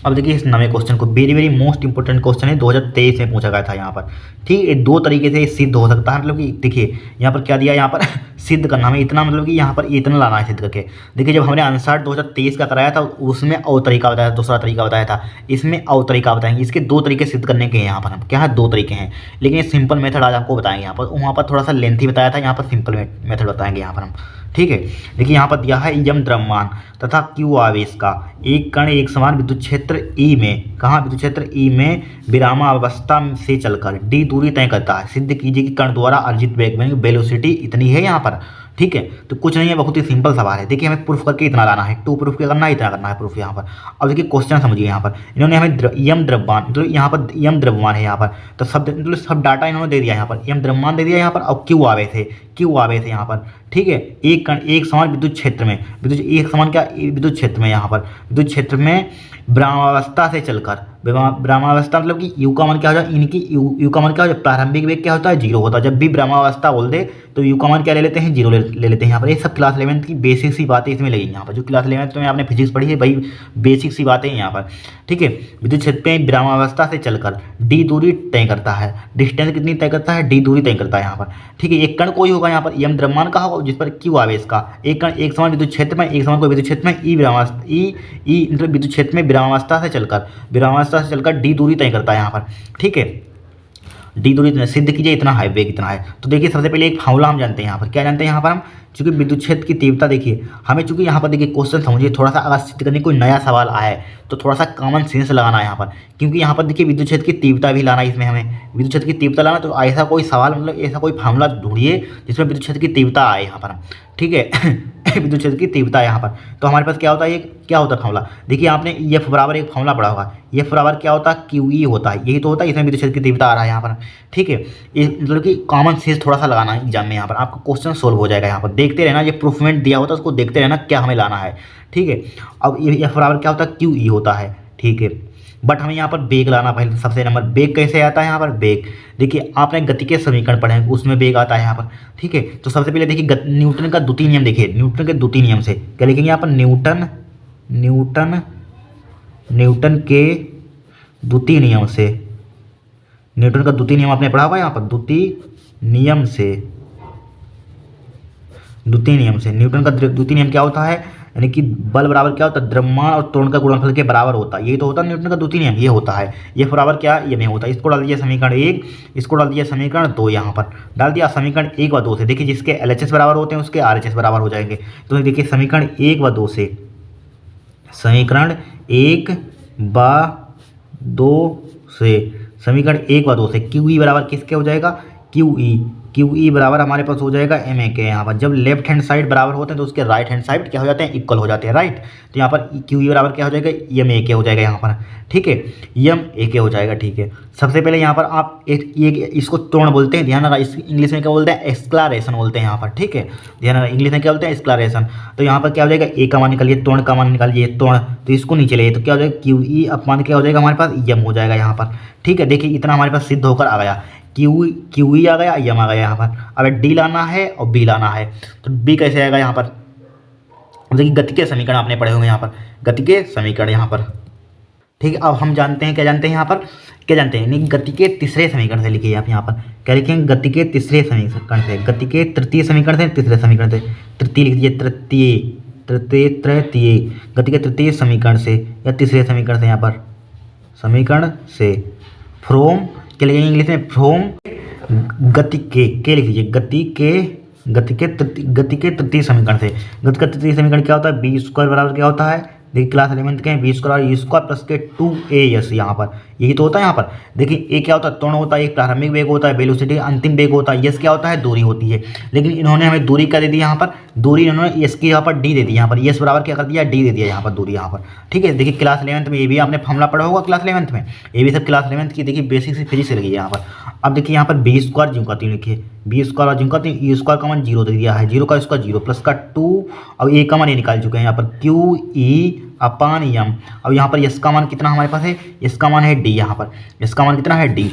अब देखिए इस नवे क्वेश्चन को, very very most important question है, 2023 में पूछा गया था यहाँ पर। ठीक है, दो तरीके से सिद्ध हो सकता है, मतलब कि देखिए यहाँ पर क्या दिया, यहाँ पर सिद्ध करना हमें इतना, मतलब कि यहाँ पर इतना लाना है सिद्ध करके। देखिए जब हमने आंसर 2023 का कराया था उसमें और तरीका बताया था, दूसरा तरीका बताया था, इसमें और तरीका बताएंगे। इसके दो तरीके सिद्ध करने के हैं यहाँ पर, हम क्या है, दो तरीके हैं, लेकिन ये सिंपल मेथड आज आपको बताएंगे। यहाँ पर वहाँ पर थोड़ा सा लेंथी बताया था, यहाँ पर सिंपल मेथड बताएंगे यहाँ पर हम। ठीक है, देखिए यहाँ पर दिया है यम द्रव्यमान तथा Q आवेश का एक कण एक समान विद्युत क्षेत्र E में, कहाँ, विद्युत क्षेत्र E में विरामावस्था से चलकर d दूरी तय करता है। सिद्ध कीजिए कि कण द्वारा अर्जित वेग वेलोसिटी इतनी है यहाँ पर। ठीक है, तो कुछ नहीं है, बहुत ही सिंपल सवाल है। देखिए हमें प्रूफ करके इतना लाना है, टू प्रूफ क्या करना है, इतना करना है प्रूफ यहाँ पर। अब देखिए क्वेश्चन समझिए, यहाँ पर इन्होंने हमें यम द्रव्यमान, मतलब यहाँ पर यम द्रव्यमान है यहाँ पर, तो मतलब सब डाटा इन्होंने दे दिया यहाँ पर, यम द्रव्यमान दे दिया यहाँ पर, और Q आवेश है यहाँ पर। ठीक है, एक कण एक समान विद्युत क्षेत्र में, एक समान क्या, विद्युत क्षेत्र में यहाँ पर, विद्युत क्षेत्र में विरामावस्था से चलकर, ब्रह्मावस्था मतलब कि यू का मान क्या हो जाए, इनकी यू का मान क्या हो जाए, प्रारंभिक वेग क्या होता है, जीरो होता है। जब भी ब्रह्मावस्था बोल दे तो यू का मान क्या ले लेते हैं, जीरो ले लेते हैं। यहाँ पर ये सब क्लास 11th की बेसिक सी बातें इसमें लगेंगी। यहाँ पर जो क्लास 11th में आपने फिजिक्स पढ़ी है भाई, बेसिक सी बातें हैं यहाँ पर, ठीक है। विद्युत क्षेत्र में ब्रह्मावस्था से चलकर डी दूरी तय करता है। डिस्टेंस कितनी तय करता है, डी दूरी तय करता है यहाँ पर, ठीक है। एक कण कोई होगा यहाँ पर, यम द्रव्यमान का होगा जिस पर क्यू आवेश का, एक कण एक समान विद्युत क्षेत्र में, एक समान कोई विद्युत क्षेत्र में, ई मतलब विद्युत क्षेत्र में ब्रह्मावस्था से चलकर डी दूरी तय करता है यहाँ पर, ठीक है। डी दूरी सिद्ध कीजिए, इतना है वेग, इतना है। तो देखिए सबसे पहले एक फार्मूला हम जानते हैं यहाँ पर, क्या जानते हैं यहाँ पर हम, चूंकि विद्युत क्षेत्र की तीव्रता देखिए हमें, चूंकि यहाँ पर देखिए क्वेश्चन समझिए थोड़ा सा, अगर सिद्ध करने कोई नया सवाल आए तो थोड़ा सा कॉमन सेंस लगाना है यहाँ पर, क्योंकि यहाँ पर देखिए विद्युत क्षेत्र की तीव्रता भी लाना है इसमें हमें, विद्युत क्षेत्र की तीव्रता लाना। तो ऐसा कोई सवाल मतलब ऐसा कोई फार्मूला ढूंढिए जिसमें विद्युत क्षेत्र की तीव्रता आए यहाँ पर, ठीक है। विद्युत क्षेत्र की तीव्रता यहाँ पर, तो हमारे पास क्या होता है, ये क्या होता है फार्मूला, देखिए आपने एफ बराबर एक फार्मूला पढ़ा होगा, एफ बराबर क्या होता है, क्यू ई होता है, यही तो होता है, इसमें विद्युत क्षेत्र की तीव्रता आ रहा है यहाँ पर, ठीक है। ये मतलब कि कॉमन सेंस थोड़ा सा लगाना है एग्जाम में, यहाँ पर आपका क्वेश्चन सोल्व हो जाएगा। यहाँ पर देखते रहना, ये प्रूफमेंट दिया होता है उसको देखते रहना क्या हमें लाना है, ठीक है। अब ये एफ बराबर क्या होता है, क्यू ई होता है, ठीक है। बट हमें यहाँ पर बेग लाना, पहले सबसे नंबर बेग कैसे आता है यहाँ पर, बेग देखिए आपने गति के समीकरण पढ़े हैं उसमें बेग आता है यहाँ पर, ठीक है। तो सबसे पहले देखिए न्यूटन का द्वितीय नियम, देखिए न्यूटन के द्वितीय नियम से क्या लिखेंगे यहाँ पर, न्यूटन के द्वितीय नियम से, न्यूटन का द्वितीय नियम आपने पढ़ा हुआ यहाँ पर, द्वितीय नियम से न्यूटन का द्वितीय नियम क्या होता है, यानी कि बल बराबर क्या होता है, द्रव्यमान और त्वरण का गुणनफल के बराबर होता है, यही तो होता है न्यूटन का द्वितीय नियम, ये होता है। ये बराबर क्या, ये नहीं होता। इसको डाल दिया समीकरण 1, इसको डाल दिया समीकरण 2, यहाँ पर डाल दिया समीकरण 1 व 2 से, देखिए जिसके LHS बराबर होते हैं उसके RHS बराबर हो जाएंगे। तो देखिए समीकरण 1 व 2 से, समीकरण 1 व 2 से क्यू ई बराबर किसके हो जाएगा, क्यू ई बराबर हमारे पास हो जाएगा एम ए के। यहाँ पर जब लेफ्ट हैंड साइड बराबर होते हैं तो उसके राइट हैंड साइड क्या हो जाते हैं, इक्वल हो जाते हैं, राइट। तो यहाँ पर क्यू ई बराबर क्या हो जाएगा, एम ए के हो जाएगा यहाँ पर, ठीक है, एम ए के हो जाएगा, ठीक है। सबसे पहले यहाँ पर आप इसको त्वरण बोलते हैं, ध्यान रखा, इस इंग्लिश में क्या बोलते हैं, एक्सक्लारेशन बोलते हैं यहाँ पर, ठीक है, ध्यान रखा, इंग्लिश में क्या बोलते हैं, एक्सक्लारेशन। तो यहाँ पर क्या हो जाएगा, ए का मान निकालिए, त्वरण का मान निकालिए, त्वरण, तो इसको नीचे ले तो क्या हो जाएगा, क्यू ई अपमान क्या हो जाएगा हमारे पास, एम हो जाएगा यहाँ पर, ठीक है। देखिए इतना हमारे पास सिद्ध होकर आ गया, क्यू ई आ गया, एम आ गया यहाँ पर। अब डी लाना है और बी लाना है, तो बी कैसे आएगा यहाँ पर, देखिए गति के समीकरण आपने पढ़े होंगे यहाँ पर, गति के समीकरण यहाँ पर, ठीक है। अब हम जानते हैं, क्या जानते हैं यहाँ पर, क्या जानते हैं, नहीं गति के तीसरे समीकरण से लिखिए आप यहाँ पर, क्या लिखेंगे, गति के तीसरे समीकरण से, गति के तृतीय समीकरण से, तीसरे समीकरण से, तृतीय लिख दीजिए, तृतीय गति के तृतीय समीकरण से या तीसरे समीकरण से, यहाँ पर समीकरण से, फ्रॉम क्या लिखेंगे इंग्लिश में, फ्रॉम गति के लिख लीजिए, गति के तृतीय समीकरण से। गति का तृतीय समीकरण क्या होता है, बी स्क्वायर बराबर क्या होता है, देखिए क्लास 11th के B square E square plus के 2as, यहाँ पर यही तो होता है। यहाँ पर देखिए ए क्या होता है, त्वरण होता है, एक प्रारंभिक वेग होता है, वेलोसिटी अंतिम वेग होता है, यस क्या होता है, दूरी होती है। लेकिन इन्होंने हमें दूरी क्या दे दी यहाँ पर, दूरी इन्होंने यस की यहाँ पर डी दे दी, यहाँ पर यस बराबर क्या कर दिया, डी दे दिया यहाँ पर दूरी यहाँ पर, ठीक है। देखिए क्लास 11th में ये भी आपने फॉर्मूला पढ़ा होगा, क्लास 11th में ये भी सब क्लास 11th की देखिए बेसिक से फिजिक्स लगी है यहाँ पर। अब देखिए यहाँ पर बी स्क्वायर ज्यों का 3 लिखिए, बी स्क्वायर और ज्यों का 3, ई स्क्वायर का मान 0 दे दिया है, 0 का स्क्वायर 0 प्लस का 2, अब ए का मान ये निकाल चुके हैं यहाँ पर, क्यू ई अपान एम। अब यहाँ पर यस का मान कितना हमारे पास है, यस का मान है डी, यहाँ पर यस का मान कितना है, डी,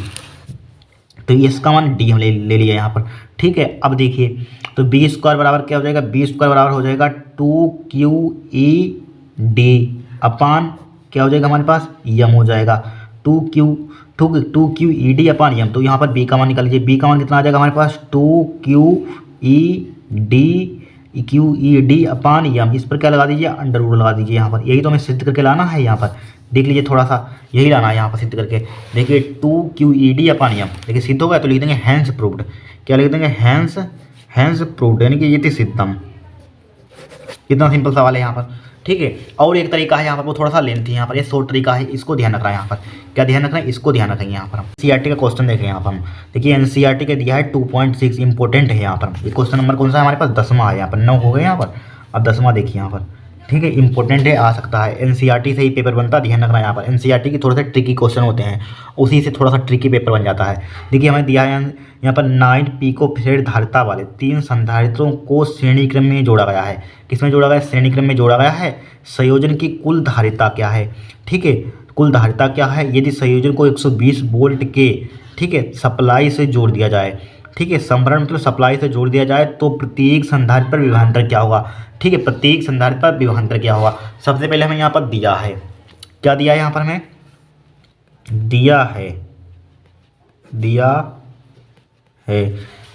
तो यस का मान डी हम ले लिया यहाँ पर, ठीक है। अब देखिए तो बी स्क्वायर बराबर क्या हो जाएगा, बी स्क्वायर बराबर हो जाएगा 2QED अपान क्या हो जाएगा हमारे पास, यम हो जाएगा, 2QED अपान यम। तो यहाँ पर बी का मान निकाल लीजिए, बी का मान कितना आ जाएगा हमारे पास, 2QED अपान यम, इस पर क्या लगा दीजिए, अंडर रूट लगा दीजिए यहाँ पर। यही तो हमें सिद्ध करके लाना है यहाँ पर, देख लीजिए थोड़ा सा यही लाना है यहाँ पर सिद्ध करके। देखिए 2QED अपान यम, देखिए सिद्ध होगा तो लिख देंगे हैंस प्रूव्ड, क्या लिख देंगे, हैंस प्रूव्ड, यानी कि ये थी सिद्धम। कितना सिंपल सवाल है यहाँ पर, ठीक है। और एक तरीका है यहाँ पर, वो थोड़ा सा लेंथी है यहाँ पर, ये शॉर्ट तरीका है, इसको ध्यान रखना है यहाँ पर, क्या ध्यान रखना है, इसको ध्यान रखेंगे यहाँ पर। हम NCERT का क्वेश्चन देखें यहाँ पर हम, देखिए NCERT का दिया है 2.6, इंपॉर्टेंट है यहाँ पर। ये क्वेश्चन नंबर कौन सा है हमारे पास, 10वां है यहाँ पर, 9 हो गए यहाँ पर, अब 10वां देखिए यहाँ पर, ठीक है, इंपॉर्टेंट है, आ सकता है, NCERT से ही पेपर बनता है, ध्यान रखना है यहाँ पर। NCERT की थोड़े से ट्रिकी क्वेश्चन होते हैं, उसी से थोड़ा सा ट्रिकी पेपर बन जाता है। देखिए हमें दिया है यहाँ पर 9 पिकोफैरेड धारिता वाले 3 संधारित्रों को श्रेणी क्रम में जोड़ा गया है। किसमें जोड़ा गया है, श्रेणी क्रम में जोड़ा गया है। संयोजन की कुल धारिता क्या है, ठीक है। कुल धारिता क्या है, यदि संयोजन को 120 वोल्ट के, ठीक है, सप्लाई से जोड़ दिया जाए, ठीक है, संभरण मतलब सप्लाई से जोड़ दिया जाए तो प्रत्येक संधारित्र पर विभवांतर क्या होगा, ठीक है, प्रत्येक संधारित्र पर विभवांतर क्या होगा। सबसे पहले हमें यहाँ पर दिया है, क्या दिया है यहाँ पर हमें, दिया है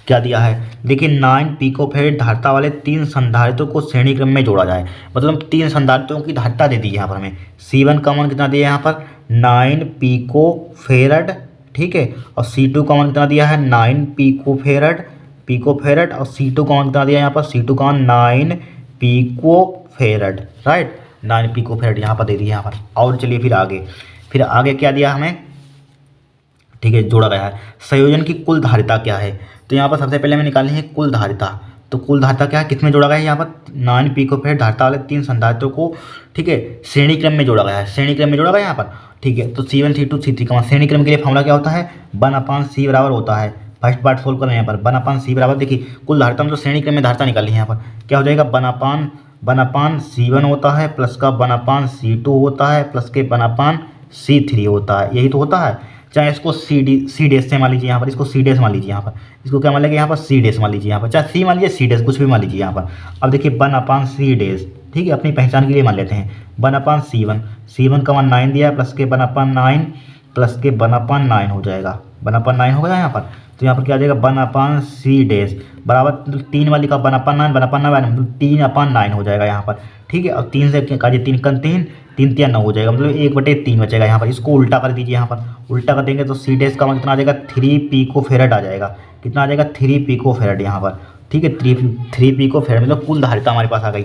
क्या दिया है, देखिए 9 पिकोफैरेड धारिता वाले 3 संधारित्रों को श्रेणी क्रम में जोड़ा जाए, मतलब 3 संधारित्रों की धारिता दे दी है यहाँ पर हमें। C1 का मान कितना दिया है यहाँ पर 9 पिकोफैरेड, ठीक है, और C2 का मान कितना दिया है 9 पिकोफैरेड और C2 का मान कितना दिया है यहाँ पर, C2 का मान 9 पिकोफैरेड, राइट, 9 पिकोफैरेड यहाँ पर दे दिया यहाँ पर। और चलिए फिर आगे क्या दिया हमें, ठीक है, जोड़ा गया है। संयोजन की कुल धारिता क्या है, तो यहाँ पर सबसे पहले हमें निकालनी है कुल धारिता। तो कुल धारिता क्या है, किसमें जोड़ा गया है, यहाँ पर 9 पिकोफैरेड धारिता वाले 3 संधारित्रों को, ठीक है, श्रेणी क्रम में जोड़ा गया है, श्रेणी क्रम में जोड़ा गया है यहाँ पर, ठीक है। तो C1 C2 C3 का श्रेणी क्रम के लिए फॉर्मूला क्या होता है, 1/C बराबर होता है, फर्स्ट पार्ट सोल्व करें यहाँ पर 1/C बराबर, देखिए कुल धारिता मतलब श्रेणी क्रम में धारिता निकालनी है यहाँ पर, क्या हो जाएगा 1/C1 होता है प्लस का 1/C2 होता है प्लस के 1/C3 होता है, यही तो होता है। चाहे इसको सी डैश से मान लीजिए यहाँ पर, इसको सी डैश मान लीजिए यहाँ पर, इसको क्या मान लीजिए यहाँ पर सी डैश मान लीजिए यहाँ पर, चाहे सी मान लीजिए सी डैश कुछ भी मान लीजिए यहाँ पर। अब देखिए 1/C डैश, ठीक है, अपनी पहचान के लिए मान लेते हैं 1/C1, C1 का मान 9 दिया है प्लस के 1/9 प्लस के 1/9 हो जाएगा, 1/9 हो गया यहाँ पर। तो यहाँ पर क्या आ जाएगा 1/C डैश बराबर 3 वाली का 1/9 मतलब 3/9 हो जाएगा यहाँ पर, ठीक है। और 3 से काजिए 3 कन 3 3 9 हो जाएगा, मतलब 1/3 बचेगा यहाँ पर। इसको उल्टा कर दीजिए यहाँ पर, उल्टा कर देंगे तो C डैश का मान कितना आ जाएगा 3 पिकोफैरेड आ जाएगा, कितना आ जाएगा 3 पिकोफैरेड यहाँ पर, ठीक है, 3 पिकोफैरेड मतलब कुल धारिता हमारे पास आ गई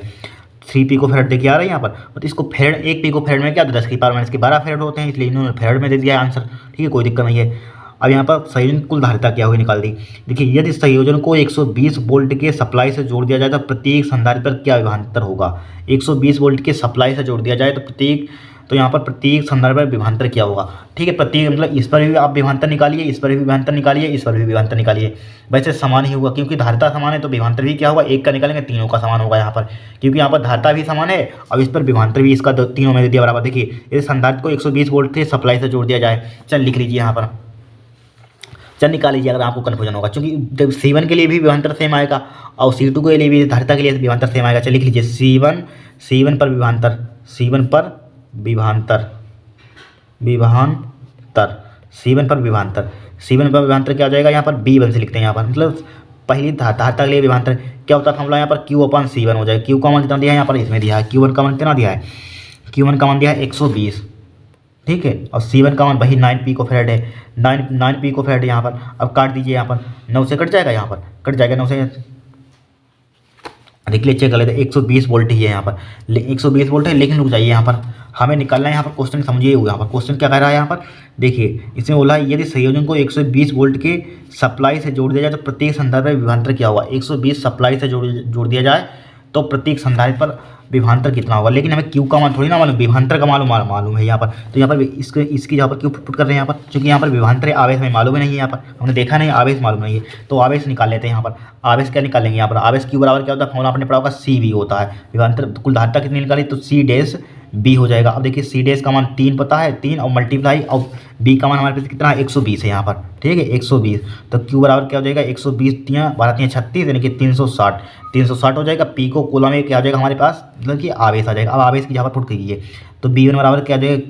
3 पिकोफैरेड देखिए आ रहा है यहाँ पर। तो इसको फेरेड, 1 पिकोफैरेड में क्या 10 की पावर माइनस 12 फेरेड होते हैं, इसलिए इन्होंने फेरेड में दे दिया आंसर, ठीक है, कोई दिक्कत नहीं है। अब यहाँ पर संयोजन कुल धारिता क्या हुई निकाल दी, देखिए यदि संयोजन को 120 वोल्ट के सप्लाई से जोड़ दिया जाए तो प्रत्येक संधारित्र पर क्या विभवांतर होगा, 120 वोल्ट के सप्लाई से जोड़ दिया जाए तो यहाँ पर प्रत्येक संधारित्र पर विभवांतर क्या होगा, ठीक है, प्रत्येक मतलब इस पर भी आप विभवांतर निकालिए, इस पर भी विभवांतर निकालिए, इस पर भी विभवांतर निकालिए, वैसे समान ही होगा क्योंकि धारिता समान है तो विभवांतर भी क्या होगा, एक का निकालेंगे तीनों का समान होगा यहाँ पर, क्योंकि यहाँ पर धारिता भी समान है और इस पर विभवांतर भी इसका तीनों में दे दिया बराबर। देखिए यदि संधारित्र को 120 वोल्ट के सप्लाई से जोड़ दिया जाए, चल लिख लीजिए यहाँ पर, चल निकाल लीजिए अगर आपको कन्फ्यूजन होगा, क्योंकि जब C1 के लिए भी विभवांतर सेम आएगा और C2 के लिए भी धारिता के लिए विभवांतर सेम आएगा। चल लिख लीजिए C1 पर विभवांतर, C1 पर विभवांतर क्या हो जाएगा यहाँ पर B1 से लिखते हैं यहाँ पर, मतलब पहली धारिता के लिए विभवांतर क्या होता है फॉर्मूला यहाँ पर Q/C1 हो जाएगा। Q का मान कितना दिया है यहाँ पर, इसमें दिया है Q1 का मान कितना दिया है, Q1 का मान दिया है 120, ठीक है, और C1 का मान वही 9 पिकोफैरेड है, 9 पिकोफैरेड यहाँ पर। अब काट दीजिए यहाँ पर, 9 से कट जाएगा, यहाँ पर कट जाएगा 9 से, देख लीजिए चेक कर लेते हैं 120 वोल्ट ही है यहाँ पर, 120 वोल्ट है, लेकिन रुक जाइए यहाँ पर हमें निकालना है यहाँ पर क्वेश्चन, समझिए यहाँ पर क्वेश्चन क्या कह रहा है यहाँ पर, देखिए इसमें बोला है यदि संयोजन को 120 वोल्ट के सप्लाई से जोड़ दिया जाए तो प्रत्येक संधारित्र पर विभवांतर क्या होगा, 120 सप्लाई से जोड़ दिया जाए तो प्रत्येक संधारित्र पर विभवांतर कितना होगा, लेकिन हमें Q का मान थोड़ी ना मालूम, विभवांतर का मालूम है यहाँ पर। तो यहाँ पर इसकी यहाँ पर क्यों पुट कर रहे हैं यहाँ पर, क्योंकि यहाँ पर विभवांतर आवेश हमें मालूम ही नहीं है, यहाँ पर हमने देखा नहीं, आवेश मालूम नहीं है, तो आवेश निकाल लेते हैं यहाँ पर। आवेश क्या निकालेंगे यहाँ पर, आवेश Q बराबर क्या होता है, फॉर्मूला आपने पढ़ा होगा CV होता है, विभवांतर कुल धारिता कितनी निकाली तो C डैश B हो जाएगा। अब देखिए C डैश का मान 3 पता है, 3 और मल्टीप्लाई और B का मान हमारे पास कितना है 120 है यहाँ पर, ठीक है 120, तो Q बराबर क्या हो जाएगा 120 12 36 यानी कि 360 हो जाएगा। P को कूलम में क्या आ जाएगा हमारे पास, मतलब कि आवेश आ जाएगा। अब आवेश की जगह पर पुट कीजिए तो B1 बराबर क्या आ जाएगा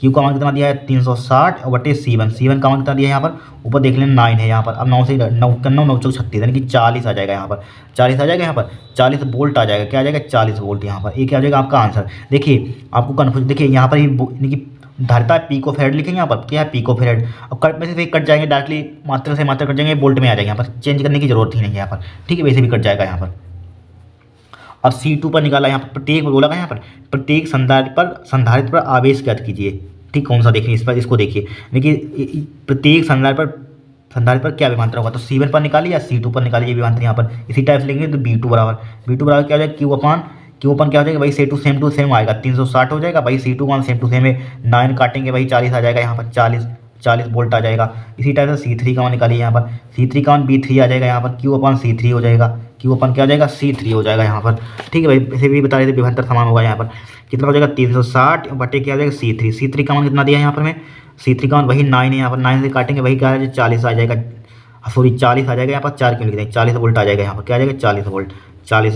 Q का मान कितना दिया है 360 और बटे C1 का मान कितना दिया है यहाँ पर, ऊपर देख लें 9 है यहाँ पर। अब 9 से 9 चौक 36 यानी कि 40 आ जाएगा यहाँ पर, 40 आ जाएगा यहाँ पर, 40 वोल्ट आ जाएगा, क्या आ जाएगा 40 वोल्ट यहाँ पर, ये क्या आ जाएगा आपका आंसर। देखिए आपको कन्फ्यूज, देखिए यहाँ पर यानी कि धारिता पिकोफैरेड लिखेंगे यहाँ पर, क्या है पिकोफैरेड। अब कट में से कट जाएंगे डायरेक्टली, मात्रा से मात्रा कट जाएंगे, वोल्ट में आ जाएगा, यहाँ पर चेंज करने की जरूरत ही नहीं है यहाँ पर, ठीक है, वैसे भी कट जाएगा यहाँ पर। अब C2 पर निकाला यहाँ पर, प्रत्येक बोला यहाँ पर प्रत्येक संधारित्र पर आवेश ज्ञात कीजिए, ठीक, कौन सा देखिए इस पर, इसको देखिए, देखिए प्रत्येक संधारित्र पर क्या विभवांतर होगा, तो C1 पर निकालिए या C2 पर निकालिए विभवांतर यहाँ पर। इसी टाइप से लेंगे तो B2 बराबर क्या हो जाएगा Q अपन क्या हो जाएगा भाई सेम टू सेम आएगा, 360 हो जाएगा भाई, C2 मान सेम टू सेम है, 9 काटेंगे भाई 40 आ जाएगा यहाँ पर, 40 वोल्ट आ जाएगा। इसी टाइप से C3 का मान निकालिए यहाँ पर, C3 का मान B3 आ जाएगा यहाँ पर, Q/C3 हो जाएगा, क्यू अपन क्या हो जाएगा C3 हो जाएगा यहाँ पर। ठीक है भाई, इसे भी बता रहे थे विभवांतर समान होगा यहाँ पर। कितना हो जाएगा 360 बटे क्या हो जाएगा C3 का मान कितना दिया है यहाँ पर में, C3 का मान वही 9 है यहाँ पर, 9 से काटेंगे वही क्या है 40 आ जाएगा, सॉरी 40 आ जाएगा यहाँ पर, 4 क्यों लिख दें 40 वोल्ट आ जाएगा यहाँ पर, क्या आ जाएगा 40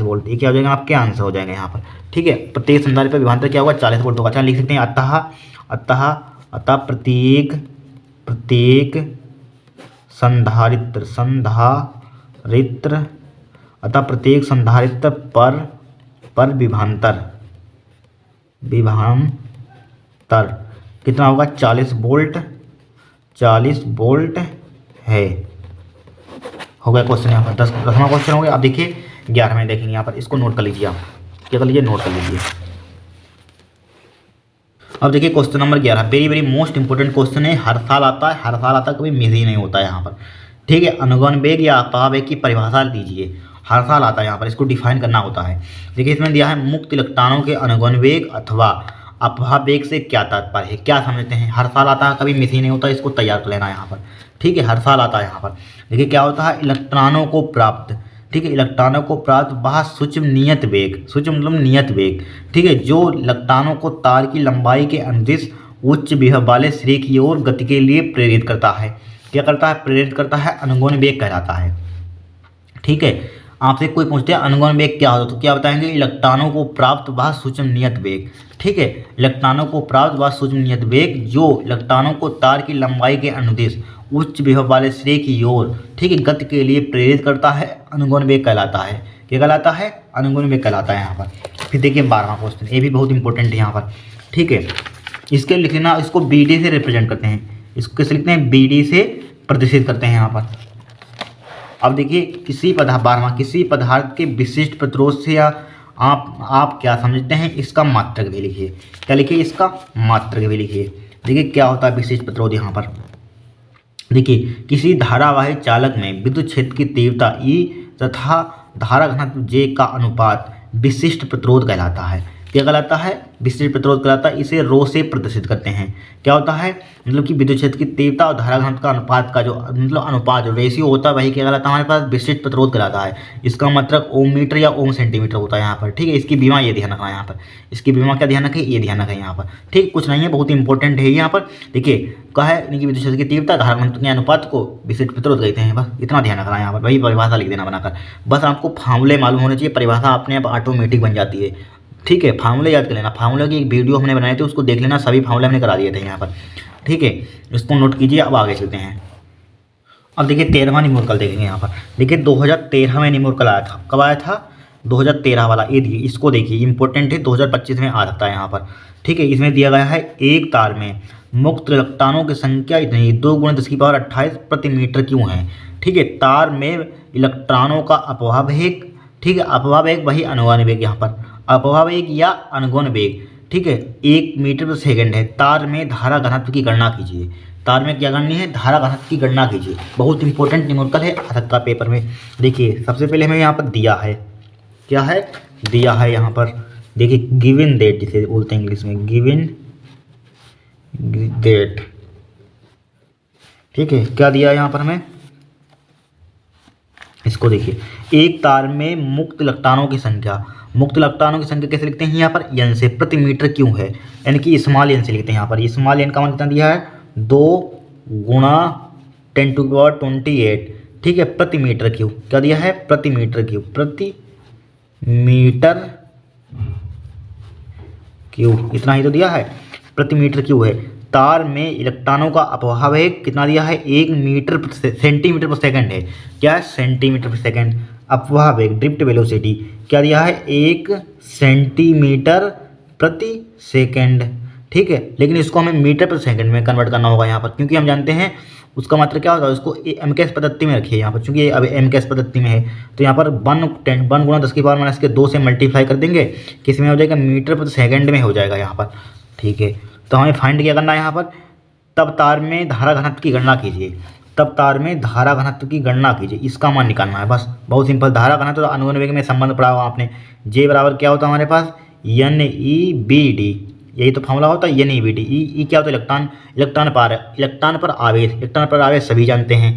वोल्ट। ये क्या हो जाएगा आपके आंसर हो जाएगा यहाँ पर। ठीक है, प्रत्येक संधारित्र पर विभवांतर क्या होगा 40 वोल्ट होगा। अच्छा लिख सकते हैं अतः प्रत्येक संधारित्र पर विभवांतर कितना होगा 40 वोल्ट है। हो गया क्वेश्चन यहाँ पर 10वां क्वेश्चन हो गया। अब देखिए 11वें देखेंगे यहाँ पर, इसको नोट कर लीजिए, आप क्या कर लीजिए नोट कर लीजिए। अब देखिए question number 11 very most important question है, हर साल आता है, कभी मिस ही नहीं होता है यहाँ पर। ठीक है, अनुगमन वेग या अपवाह वेग की परिभाषा दीजिए, हर साल आता है यहाँ पर, इसको डिफाइन करना होता है। देखिए इसमें दिया है मुक्त इलेक्ट्रॉनों के अनुगमन वेग अथवा अपवाह वेग से क्या तात्पर्य है, क्या समझते हैं। हर साल आता है, कभी मिस ही नहीं होता, इसको तैयार कर लेना यहाँ पर। ठीक है, हर साल आता है यहाँ पर। देखिए क्या होता है, इलेक्ट्रॉनों को प्राप्त, ठीक है, इलेक्ट्रॉनों को प्राप्त वह सूक्ष्म नियत वेग, सूक्ष्म मतलब नियत वेग, ठीक है, जो इलेक्ट्रॉनों को तार की लंबाई के अनुदिश उच्च विभव वाले सिरे की ओर गति के लिए प्रेरित करता है। क्या करता है, प्रेरित करता है, अनुगमन वेग कहलाता है। ठीक है, आपसे कोई पूछते हैं अनुगमन वेग क्या होता है, तो क्या बताएंगे, इलेक्ट्रॉनों को प्राप्त वह सूक्ष्म नियत वेग। ठीक है, इलेक्ट्रॉनों को प्राप्त वह सूक्ष्म नियत वेग जो इलेक्ट्रॉनों को तार की लंबाई के अनुदिश उच्च विभव वाले सिरे की ओर, ठीक है, गति के लिए प्रेरित करता है, अनुगमन वेग कहलाता है। क्या कहलाता है, अनुगमन वेग कहलाता है यहाँ पर। फिर देखिए 12वां क्वेश्चन, ये भी बहुत इंपॉर्टेंट है यहाँ पर। ठीक है, इसके लिखना, इसको BD से रिप्रेजेंट करते हैं, इसको कैसे लिखते हैं, BD से प्रदर्शित करते हैं यहाँ पर। अब देखिए किसी पदार्थ के विशिष्ट प्रतिरोध से या आप क्या समझते हैं, इसका मात्रक भी लिखिए। क्या लिखिए, इसका मात्रक भी लिखिए। देखिए क्या होता है विशिष्ट प्रतिरोध यहाँ पर। देखिए किसी धारावाही चालक में विद्युत क्षेत्र की तीव्रता E तथा धारा घनत्व J का अनुपात विशिष्ट प्रतिरोध कहलाता है। क्या कहलाता है, विशिष्ट प्रतिरोध कहलाता है। इसे रो से प्रदर्शित करते हैं। क्या होता है, मतलब कि विद्युत क्षेत्र की तीव्रता और धारा घनत्व का अनुपात का जो मतलब अनुपात जो रेशियो होता है वही क्या कहलाता है हमारे पास, विशिष्ट प्रतिरोध कहलाता है। इसका मतलब ओम मीटर या ओम सेंटीमीटर होता है यहाँ पर। ठीक है, इसकी बीमा ये ध्यान रखना है यहाँ पर, इसकी बीमा क्या ध्यान रखें, ये ध्यान रखें यहाँ पर। ठीक, कुछ नहीं है, बहुत इंपॉर्टेंट है यहाँ पर। देखिए कहा है कि विद्युत क्षेत्र की तीव्रता धारा घनत्व के अनुपात को विशिष्ट प्रतिरोध कहते हैं। बस इतना ध्यान रखना है यहाँ पर, वही परिभाषा लिख देना बनाकर। बस आपको फार्मूले मालूम होने चाहिए, परिभाषा अपने आप ऑटोमेटिक बन जाती है। ठीक है, फार्मूले याद कर लेना, फार्मूले की एक वीडियो हमने बनाई थी, उसको देख लेना, सभी फार्मूले हमने करा दिए थे यहाँ पर। ठीक है, इसको नोट कीजिए। अब आगे चलते हैं। अब देखिए 13वां न्यूमेरिकल देखेंगे यहाँ पर। देखिए 2013 में न्यूमेरिकल आया था, कब आया था, 2013 वाला। ये देखिए, इसको देखिए इंपॉर्टेंट है, 2025 में आ सकता है यहाँ पर। ठीक है, इसमें दिया गया है एक तार में मुक्त इलेक्ट्रॉनों की संख्या इतनी 2 × 10⁻28 प्रति मीटर क्यों है। ठीक है, तार में इलेक्ट्रॉनों का अपवाह वेग, ठीक है, अपवाह वेग वही अनुगमन वेग, यहाँ पर अपवाह वेग या अनुगमन वेग, ठीक है, 1 मीटर प्रति सेकंड है। तार में धारा घनत्व की गणना कीजिए। तार में क्या करनी है, धारा घनत्व की गणना कीजिए। बहुत इंपॉर्टेंट न्यूमेरिकल है, आ सकता है पेपर में। देखिए सबसे पहले हमें यहाँ पर दिया है, क्या है, दिया है यहाँ पर। देखिए गिवन डेट जिसे बोलते हैं इंग्लिश में, गिवन डेट। ठीक है, क्या दिया है यहाँ पर हमें, इसको देखिए, एक तार में मुक्त इलेक्ट्रॉनों की संख्या, मुक्त इलेक्ट्रॉनों की संख्या कैसे लिखते हैं यहाँ पर, n से, प्रति मीटर क्यों है, यानी कि स्मॉल n से लिखते हैं यहाँ पर। स्मॉल n का मान कितना दिया है, 2 × 10⁻28, ठीक है, प्रति मीटर क्यूब। क्या दिया है, प्रति मीटर क्यूब, प्रति मीटर क्यूब, इतना ही तो दिया है, प्रति मीटर क्यूब है। तार में इलेक्ट्रॉनों का अपवाह वेग कितना दिया है, 1 मीटर सेंटीमीटर पर सेकंड है। क्या है, सेंटीमीटर पर सेकंड। अपवाह वेग ड्रिफ्ट वेलोसिटी क्या दिया है, 1 सेंटीमीटर प्रति सेकंड। ठीक है, लेकिन इसको हमें मीटर प्रति सेकंड में कन्वर्ट करना होगा यहाँ पर, क्योंकि हम जानते हैं उसका मात्रा क्या होता है। उसको MKS पद्धति में रखिए यहाँ पर, क्योंकि ये अब MKS पद्धति में है। तो यहाँ पर 1 × 10⁻⁻2 से मल्टीप्लाई कर देंगे, किस में हो जाएगा, मीटर प्रति सेकंड में हो जाएगा यहाँ पर। ठीक है, तो हमें फाइंड क्या करना है यहाँ पर, तब तार में धारा घनत्व की गणना कीजिए, तब तार में धारा घनत्व की गणना कीजिए, इसका मान निकालना है। बस बहुत सिंपल, धारा घनत्व तो अनुगमन वेग में संबंध पढ़ा हुआ आपने। J बराबर क्या होता है हमारे पास, NEBD, यही तो फॉर्मूला होता है, NEBD। E क्या होता है, इलेक्ट्रॉन पर आवेश, इलेक्ट्रॉन पर आवेश सभी जानते हैं।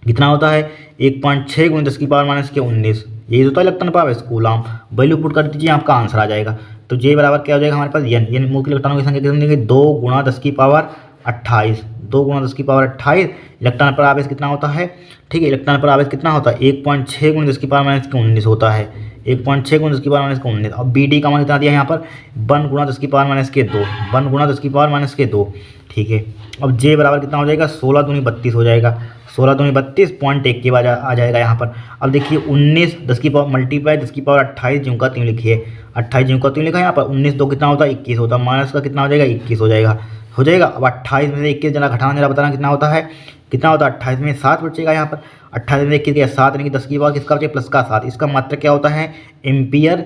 कितना होता है 1.6 × 10⁻⁻19। ये होता है इलेक्ट्रॉन पावर इस कूलाम। वैल्यू पुट कर दीजिए, आपका आंसर आ जाएगा। तो जे बराबर क्या हो जाएगा हमारे पास एन मुख्य इलेक्ट्रॉनों की संख्या कितनी देंगे 2 × 10⁻28। 2 × 10⁻28 इलेक्ट्रॉन पर आवेश कितना होता है, ठीक है, इलेक्ट्रॉन पर आवेश कितना होता है 1.6 × 10⁻⁻19 होता है, 1.6 × 10⁻⁻19। अब बी डी का मान कितना दिया है यहाँ पर 1 × 10⁻⁻2, 1 × 10⁻⁻2, ठीक है। अब जे बराबर कितना हो जाएगा 16 दूनी 32 हो जाएगा, 16 दूनी 32.1 के बाद आ जाएगा यहाँ पर। अब देखिए 19 10 की पावर मल्टीप्लाई 10 की पावर 28 ज्यों का त्यों लिखिए, 28 ज्यों का त्यों लिखा है यहाँ पर। 19 2 कितना होता है 21 होता है, माइनस का कितना हो जाएगा 21 हो जाएगा, हो जाएगा। अब 28 में से 21 जना घटाना जरा बताना कितना होता है, कितना होता है 28 में 7 बचेगा यहाँ पर। 28 में 21 7 यानी कि 10 की पावर किसका बचेगा प्लस का 7। इसका मात्रक क्या होता है एम्पियर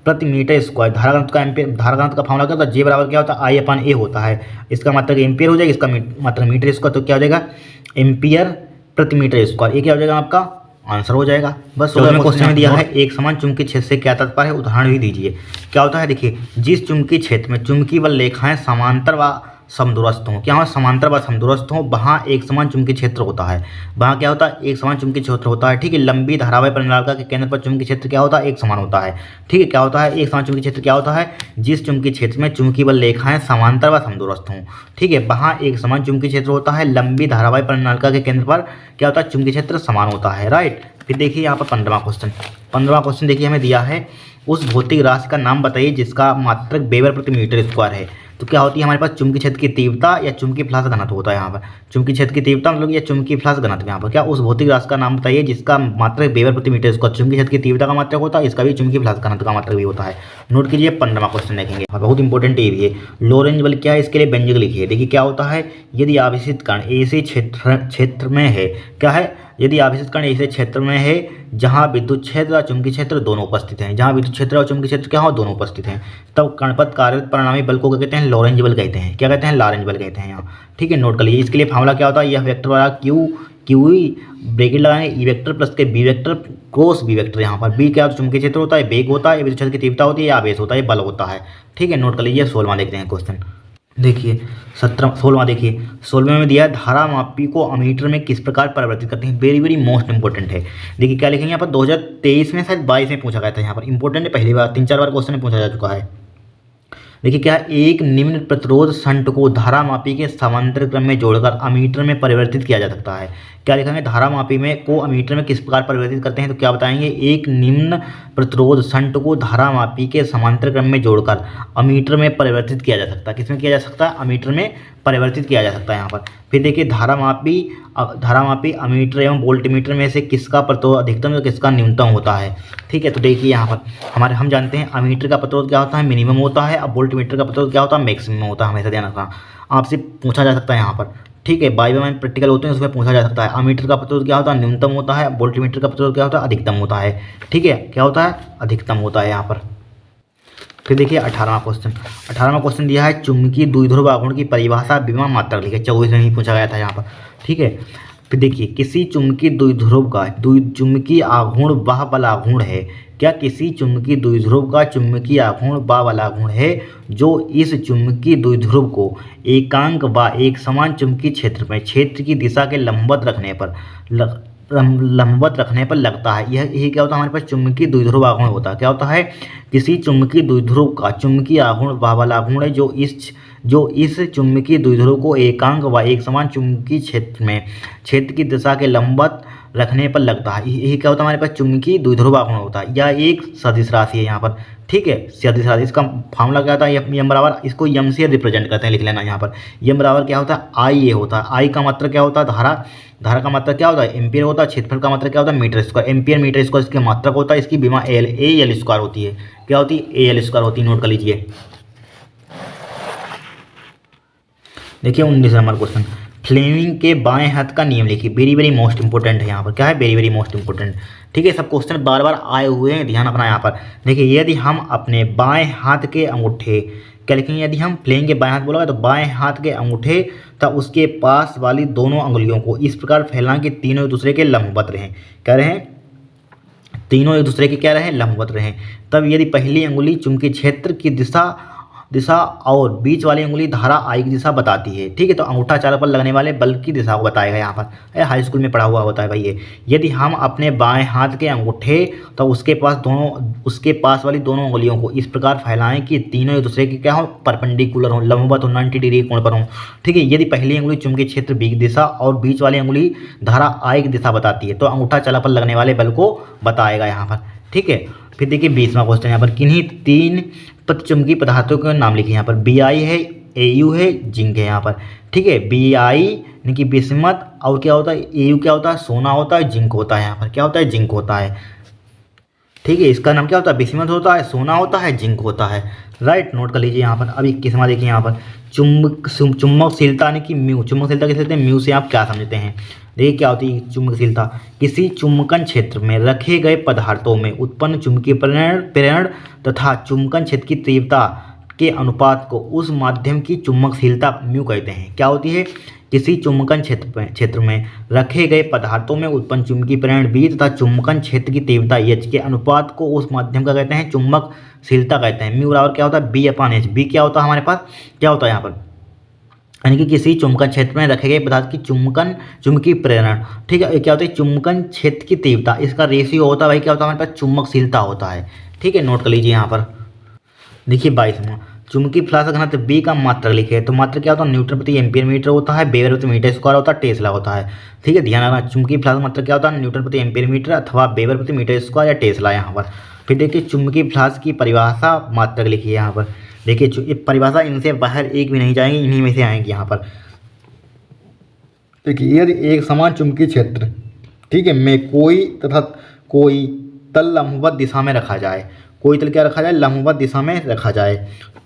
प्रति मीटर स्क्वायर। धारा घनत्व का एम्पियर, धारा घनत्व का फॉर्मूला क्या होता है जे बराबर क्या होता है I/A होता है। इसका मात्रक एम्पियर हो जाएगा, इसका मात्रक मीटर स्क्वायर, तो क्या हो जाएगा एम्पियर प्रति मीटर स्क्वायर। ये क्या हो जाएगा आपका आंसर हो जाएगा। बस क्वेश्चन में दिया है एक समान चुंबकीय क्षेत्र से क्या तात्पर्य है, उदाहरण भी दीजिए। क्या होता है देखिए, जिस चुंबकीय क्षेत्र में चुंबकीय बल रेखाएं समांतर व समदूरस्थ हों, क्या हो समांतर व समदूरस्थ हों, वहाँ एक समान चुंबकीय क्षेत्र होता है। वहाँ क्या होता है एक समान चुंबकीय क्षेत्र होता है, ठीक है। लंबी धारावाही परिनालिका के केंद्र पर चुंबकीय क्षेत्र क्या होता है एक समान होता है, ठीक है। क्या होता है एक समान चुंबकीय क्षेत्र क्या होता है जिस चुंबकीय क्षेत्र में चुंबकीय बल रेखाएं समांतर व समदूरस्थ हों, ठीक है, वहाँ एक समान चुंबकीय क्षेत्र होता है। लंबी धारावाही परिनालिका के केंद्र पर क्या होता है चुंबकीय क्षेत्र समान होता है, राइट। फिर देखिए यहाँ पर 15वां क्वेश्चन देखिए हमें दिया है उस भौतिक राशि का नाम बताइए जिसका मात्रक वेबर प्रति मीटर स्क्वायर है। तो क्या होती है हमारे पास चुंबकीय क्षेत्र की तीव्रता या चुंबकीय फ्लक्स घनत्व होता है यहाँ पर। चुंबकीय क्षेत्र की तीव्रता मतलब या चुंबकीय फ्लक्स घनत्व यहाँ पर क्या उस भौतिक राशि का नाम बताइए जिसका मात्रक वेबर प्रति मीटर स्क्वायर। चुंबकीय क्षेत्र की तीव्रता का मात्रक होता है, इसका भी चुंबकीय फ्लक्स घनत्व का मात्रक भी होता है। नोट कीजिए 15वां क्वेश्चन देखेंगे, बहुत इंपॉर्टेंट ये भी है। लोरेंज बल क्या है इसके लिए व्यंजक लिखिए। देखिए क्या होता है यदि आवेशित कण ऐसे क्षेत्र में है, क्या है यदि आवेशित कण ऐसे क्षेत्र में है जहां विद्युत क्षेत्र और चुंबकीय क्षेत्र दोनों उपस्थित हैं, जहां विद्युत क्षेत्र और चुंबकीय क्षेत्र क्या हो दोनों उपस्थित हैं, तब कण पर कार्यरत परिणामी बल को क्या कहते हैं लॉरेंज बल कहते हैं। क्या कहते हैं लॉरेंज बल कहते हैं यहाँ, ठीक है। नोट कर लीजिए इसके लिए फार्मूला क्या होता है यह वेक्टर वाला क्यू ब्रैकेट लगाएंगे ई वेक्टर प्लस के B vector cross B vector. यहाँ पर बी क्या चुंबकीय क्षेत्र होता है, वेग होता है, विद्युत क्षेत्र की तीव्रता होती है, या आवेश होता है, बल होता है, ठीक है। नोट कर लीजिए 16वां देखते हैं क्वेश्चन। देखिए 16वां देखिए 16वें में दिया है धारा मापी को अमीटर में किस प्रकार परिवर्तित करते हैं। वेरी वेरी मोस्ट इंपॉर्टेंट है। देखिए क्या लिखेंगे यहाँ पर 2023 में शायद 22 में पूछा गया था, यहाँ पर इंपॉर्टेंट है, पहली बार 3-4 बार क्वेश्चन में पूछा जा चुका है। देखिए क्या एक निम्न प्रतिरोध शंट को धारा मापी के समांतर क्रम में जोड़कर अमीटर में परिवर्तित किया जा सकता है। क्या लिखेंगे धारा मापी में को अमीटर में किस प्रकार परिवर्तित करते हैं, तो क्या बताएंगे एक निम्न प्रतिरोध शंट को धारा मापी के समांतर क्रम में जोड़कर अमीटर में परिवर्तित किया जा सकता है। किसमें किया जा सकता है अमीटर में परिवर्तित किया जा सकता है यहाँ पर। फिर देखिए धारा मापी अमीटर एवं वोल्टमीटर में से किसका प्रतिरोध अधिकतम और किसका न्यूनतम होता है, ठीक है। तो देखिए यहाँ पर हम जानते हैं अमीटर का प्रतिरोध क्या होता है मिनिमम होता है, अब वोल्टमीटर का प्रतिरोध क्या होता है मैक्सिमम होता है। हमेशा ध्यान रखना, आपसे पूछा जा सकता है यहाँ पर, ठीक है। बाई बाई प्रैक्टिकल होते हैं उसमें पूछा जा सकता है अमीटर का प्रतिरोध क्या होता है न्यूनतम होता है, वोल्टमीटर का प्रतिरोध क्या होता है अधिकतम होता है, ठीक है। क्या होता है अधिकतम होता है यहाँ पर। फिर देखिए 18वां क्वेश्चन दिया है चुंबकीय द्विध्रुव आघूर्ण की परिभाषा विमा मात्रक लिखिए। 24 में ही पूछा गया था यहाँ पर, ठीक है। फिर देखिए किसी चुंबकीय द्विध्रुव का चुंबकीय आघूर्ण वह बल आघूर्ण है। क्या किसी चुंबकीय द्विध्रुव का चुंबकीय आघूर्ण वह बल आघूर्ण है जो इस चुंबकीय द्विध्रुव को एकांक व एक समान चुंबकीय क्षेत्र में क्षेत्र की दिशा के लंबवत रखने पर लगता है। यही क्या होता है हमारे पास चुंबकीय द्विध्रुव आघूर्ण होता है। क्या होता है किसी चुंबकीय द्विध्रुव का चुंबकीय आघूर्ण वह बल आघूर्ण है जो इस चुंबकीय द्विध्रुव को एकांक व एक समान चुंबकीय क्षेत्र में क्षेत्र की दिशा के लंबवत रखने पर लगता है। यही क्या होता है हमारे पास चुंबकीय द्विध्रुव आघूर्ण होता है। यह एक सदिश राशि है यहाँ पर, ठीक है, सदिश राशि। इसका फार्मूला क्या होता है यम बराबर, इसको यम से रिप्रेजेंट करते हैं, लिख लेना यहाँ पर। यम बराबर क्या होता है आई ए होता है। आई का मतलब क्या होता है धारा का मतलब क्या होता है एम्पियर होता है। क्षेत्रफल का मतलब क्या होता है metre square. Ampere metre square इसकी मात्रक होता है, इसकी विमा एल स्क्वायर होती है। क्या होती है एल स्क्वायर होती है। नोट कर लीजिए। देखिए 19 नंबर क्वेश्चन फ्लेमिंग के बाएं हाथ का नियम लिखिए। वेरी वेरी मोस्ट इंपोर्टेंट है यहाँ पर। क्या है वेरी वेरी मोस्ट इंपोर्टेंट, ठीक है। सब क्वेश्चन बार बार आए हुए हैं, ध्यान अपना यहाँ पर। देखिए यदि हम अपने बाएं हाथ के अंगूठे क्या लिखेंगे, यदि हम फ्लेमिंग के बाएं हाथ बोला तो बाएं हाथ के अंगूठे तब उसके पास वाली दोनों अंगुलियों को इस प्रकार फैलाएं कि तीनों एक दूसरे के लंबवत रहें। क्या रहें तीनों एक दूसरे के क्या रहें लंबवत रहें। तब यदि पहली अंगुली चुंबकीय क्षेत्र की दिशा दिशा और बीच वाली उंगली धारा आई की दिशा बताती है। ठीक है, तो अंगूठा चालक पर लगने वाले बल की दिशा को बताएगा यहाँ पर। हाई स्कूल में पढ़ा हुआ होता है भाई ये। यदि हम अपने बाएं हाथ के अंगूठे तो उसके पास वाली दोनों उंगलियों को इस प्रकार फैलाएं कि तीनों एक दूसरे के क्या हो, परपेंडिकुलर हो, लंबवत हो, 90 डिग्री कोण पर हो। ठीक है, यदि पहली उंगली चुंबकीय क्षेत्र बी की दिशा और बीच वाली उंगली धारा आई की दिशा बताती है तो अंगूठा चालक पर लगने वाले बल को बताएगा यहाँ पर। ठीक है, फिर देखिए 20वां क्वेश्चन यहाँ पर, किन्हीं 3 प्रतिचुंबकीय पदार्थों के नाम लिखिए। यहाँ पर Bi है, Au है, जिंक है यहाँ पर। ठीक है, Bi यानी कि बिस्मत, और क्या होता है Au क्या होता है, सोना होता है, जिंक होता है। यहाँ पर क्या होता है, जिंक होता है। ठीक है, इसका नाम क्या होता है, बिस्मत होता है, सोना होता है, जिंक होता है। राइट, नोट कर लीजिए यहाँ पर। अब 21वां देखिए यहाँ पर, चुंबकशीलता यानी कि म्यू। चुंबकशीलता किसे कहते हैं, म्यू से आप क्या समझते हैं। देखिए क्या होती है चुंबकशीलता, किसी चुंबकन क्षेत्र में रखे गए पदार्थों में उत्पन्न चुंबकीय प्रेरण तथा चुंबकन क्षेत्र की तीव्रता के अनुपात को उस माध्यम की चुंबकशीलता म्यू कहते हैं। क्या होती है, किसी चुंबकन क्षेत्र में रखे गए पदार्थों में उत्पन्न चुंबकीय प्रेरण बी तथा चुंबकन क्षेत्र की तीव्रता एच के अनुपात को उस माध्यम का कहते हैं चुंबकशीलता कहते हैं। म्यू बराबर क्या होता है, B/H। बी क्या होता है हमारे पास, क्या होता है यहाँ पर, यानी कि किसी चुंबकन क्षेत्र में रखे गए पदार्थ की चुंबकीय प्रेरण। ठीक है, क्या होता है, चुंबकन क्षेत्र की तीव्रता, इसका रेशियो होता है भाई क्या होता है हमारे पास, चुंबकशीलता होता है। ठीक है, नोट कर लीजिए यहाँ पर। देखिए 22वां, चुंबकीय फ्लक्स घनत्व बी का मात्रक लिखे। तो मात्रक क्या होता है, न्यूटन प्रति एम्पियर मीटर होता है, वेबर प्रति मीटर स्क्वायर होता है, टेस्ला होता है। ठीक है, ध्यान रखना, चुंबकीय फ्लक्स मात्रक क्या होता है, न्यूटन प्रति एम्पियर मीटर अथवा वेबर प्रति मीटर स्क्वायर या टेस्ला यहाँ पर। फिर देखिए चुंबकीय फ्लक्स की परिभाषा मात्रक लिखिए यहाँ पर। देखिए परिभाषा इनसे बाहर एक भी नहीं जाएंगी, इन्हीं में से आएंगी यहाँ पर। देखिए यदि एक समान चुंबकीय क्षेत्र, ठीक है, में कोई तल लंबवत दिशा में रखा जाए, कोई तल क्या रखा जाए, लंबवत दिशा में रखा जाए,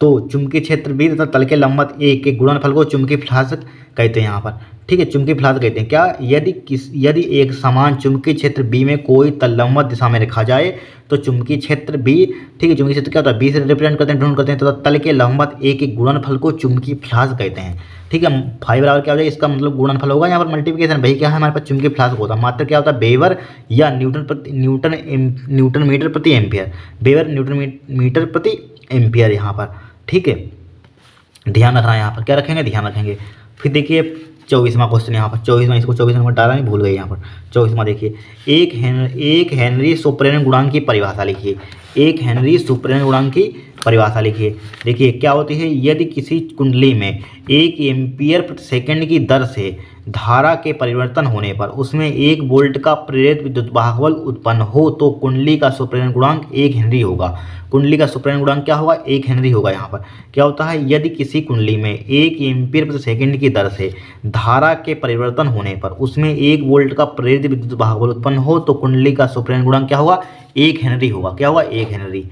तो चुंबकीय क्षेत्र बी तथा तल के लंबवत ए के गुणनफल को चुंबकीय फ्लक्स कहते हैं यहाँ पर। ठीक है, चुंबकीय फ्लक्स कहते हैं क्या, यदि एक समान चुंबकीय क्षेत्र बी में कोई तल लंबवत दिशा में रखा जाए तो चुंबकीय क्षेत्र बी, ठीक है, चुंबकीय क्षेत्र क्या होता है, बी से रिप्रेजेंट करते हैं, ढूंढ करते हैं, तथा तल के लंबवत ए के गुणनफल को चुंबकीय फ्लक्स कहते हैं। ठीक है, 5 बराबर क्या हो जाए, इसका मतलब गुणनफल होगा यहाँ पर मल्टीप्लिकेशन। भाई क्या है हमारे पास, चुंबकीय फ्लक्स होता है। मात्रक क्या होता है, वेबर या न्यूटन मीटर प्रति एम्पियर, वेबर न्यूटन मीटर प्रति एम्पियर यहाँ पर। ठीक है, ध्यान रखना है यहाँ पर, क्या रखेंगे, ध्यान रखेंगे। फिर देखिए 24वां क्वेश्चन यहाँ पर, 24वां, इसको 24 नंबर डाला नहीं, भूल गए यहाँ पर। 24वां देखिए, एक हेनरी सुप्रेरण गुणांक की परिभाषा लिखिए। एक हेनरी सुप्रेरण गुणांक की परिभाषा लिखिए। देखिए क्या होती है, यदि किसी कुंडली में 1 एम्पियर प्रति सेकंड की दर से धारा के परिवर्तन होने पर उसमें 1 वोल्ट का प्रेरित विद्युत वाहक बल उत्पन्न हो तो कुंडली का सुप्रेरण गुणांक 1 हेनरी होगा। कुंडली का सुप्रेरण गुणांक क्या होगा, 1 हेनरी होगा। यहाँ पर क्या होता है, यदि किसी कुंडली में 1 एम्पियर प्रति सेकंड की दर से धारा के परिवर्तन होने पर उसमें 1 वोल्ट का प्रेरित विद्युत वाहक बल उत्पन्न हो तो कुंडली का सुप्रेरण गुणांक क्या होगा, 1 हेनरी होगा। क्या होगा, 1 हेनरी।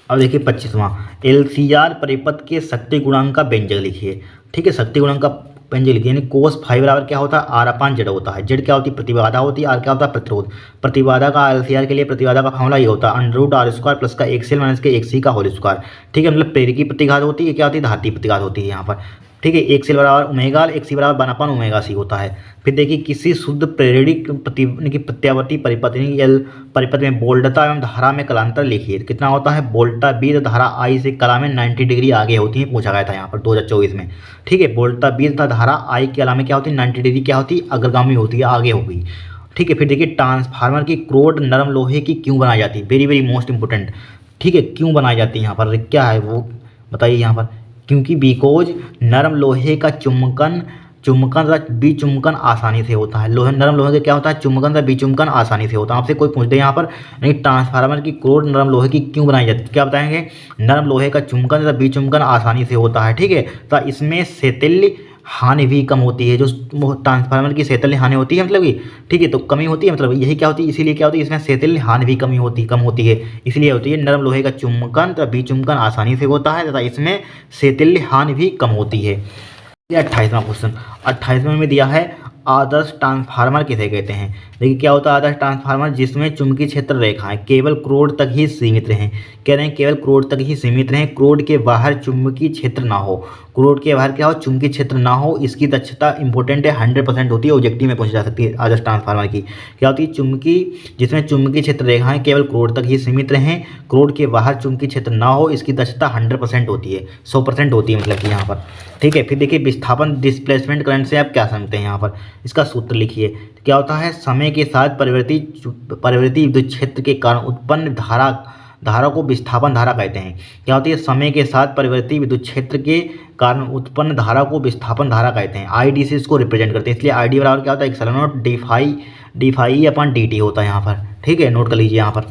अब देखिए 25वां, LCR परिपथ के शक्ति गुणांक का व्यंजक लिखिए। ठीक है, शक्ति गुणांक का व्यंजक लिखिए, यानी cos फाइव बराबर क्या होता है, R/Z होता है। Z क्या होती है, प्रतिबाधा होती है, R क्या होता है, प्रतिरोध। प्रतिबाधा का LCR के लिए प्रतिबाधा का फॉर्मूला ये होता है √R² प्लस का XL माइनस के XC का होल स्क्वायर। ठीक है, मतलब प्रेरकी प्रतिघात होती है, क्या होती है, धात्वी प्रतिघात होती है यहाँ पर। ठीक है, XL बराबर ओमेगा, XC बराबर 1/ओमेगा C होता है। फिर देखिए किसी शुद्ध प्रेरित प्रत्यावर्ती परिपथ यानी L परिपथ में वोल्टता एवं धारा में कलांतर लिखिए। कितना होता है, वोल्टता B तथा धारा I से कला में 90 डिग्री आगे होती है, पूछा गया था यहाँ पर 2024 में। ठीक है, वोल्टता B तथा धारा I की कला में क्या होती है, 90 डिग्री क्या होती है, अग्रगामी होती है, आगे हो गई। ठीक है, फिर देखिए ट्रांसफार्मर की क्रोड नरम लोहे की क्यों बनाई जाती है, वेरी वेरी मोस्ट इंपोर्टेंट। ठीक है, क्यों बनाई जाती है यहाँ पर, क्या है वो बताइए यहाँ पर। क्योंकि बिकॉज नरम लोहे का चुंबकन विचुंबकन आसानी से होता है। नरम लोहे का क्या होता है, चुंबकन तथा विचुंबकन आसानी से होता है। आपसे कोई पूछ दे यहाँ पर नहीं, ट्रांसफार्मर की कोर नरम लोहे की क्यों बनाई जाती है, क्या बताएंगे, नरम लोहे का चुंबकन तथा विचुंबकन आसानी से होता है। ठीक है, तो इसमें सेतल्य हानि भी कम होती है, जो ट्रांसफार्मर की सेतल्य हानि होती है मतलब कि, ठीक है, तो कमी होती है, मतलब यही क्या होती है, इसीलिए क्या होती है, इसमें सेतल्य हानि भी कम होती है, इसलिए होती है। नरम लोहे का चुंबकन तथा विचुंबकन आसानी से होता है तथा इसमें सेतल्य हानि भी कम होती है। ये 28वां क्वेश्चन, 28वें में दिया है आदर्श ट्रांसफार्मर किसे कहते हैं। देखिए क्या होता है आदर्श ट्रांसफार्मर, जिसमें चुंबकीय क्षेत्र रेखाएं केवल क्रोड तक ही सीमित रहें। कह रहे हैं केवल क्रोड तक ही सीमित रहें, क्रोड के बाहर चुंबकीय क्षेत्र ना हो। क्रोड के बाहर क्या हो, चुंबकीय क्षेत्र ना हो, इसकी दक्षता इंपॉर्टेंट है, 100% होती है, ऑब्जेक्टिव में पूछी जा सकती है आदर्श ट्रांसफार्मर की। क्या होती है, चुंबकीय, जिसमें चुंबकीय क्षेत्र रेखाएं केवल क्रोड तक ही सीमित रहें, क्रोड के बाहर चुंबकीय क्षेत्र ना हो, इसकी दक्षता 100% होती है, 100% होती है मतलब कि यहाँ पर। ठीक है, फिर देखिए विस्थापन डिस्प्लेसमेंट करंट से आप क्या समझते हैं यहाँ पर, इसका सूत्र लिखिए। क्या होता है, समय के साथ परिवर्ती विद्युत क्षेत्र के कारण उत्पन्न धारा को विस्थापन धारा कहते हैं। क्या होती है, समय के साथ परिवर्ती विद्युत क्षेत्र के कारण उत्पन्न धारा को विस्थापन धारा कहते हैं। आई डी से इसको रिप्रेजेंट करते हैं, इसलिए आई डी बराबर क्या होता है, epsilon naught D phi upon D T होता है यहाँ पर। ठीक है, नोट कर लीजिए यहाँ पर।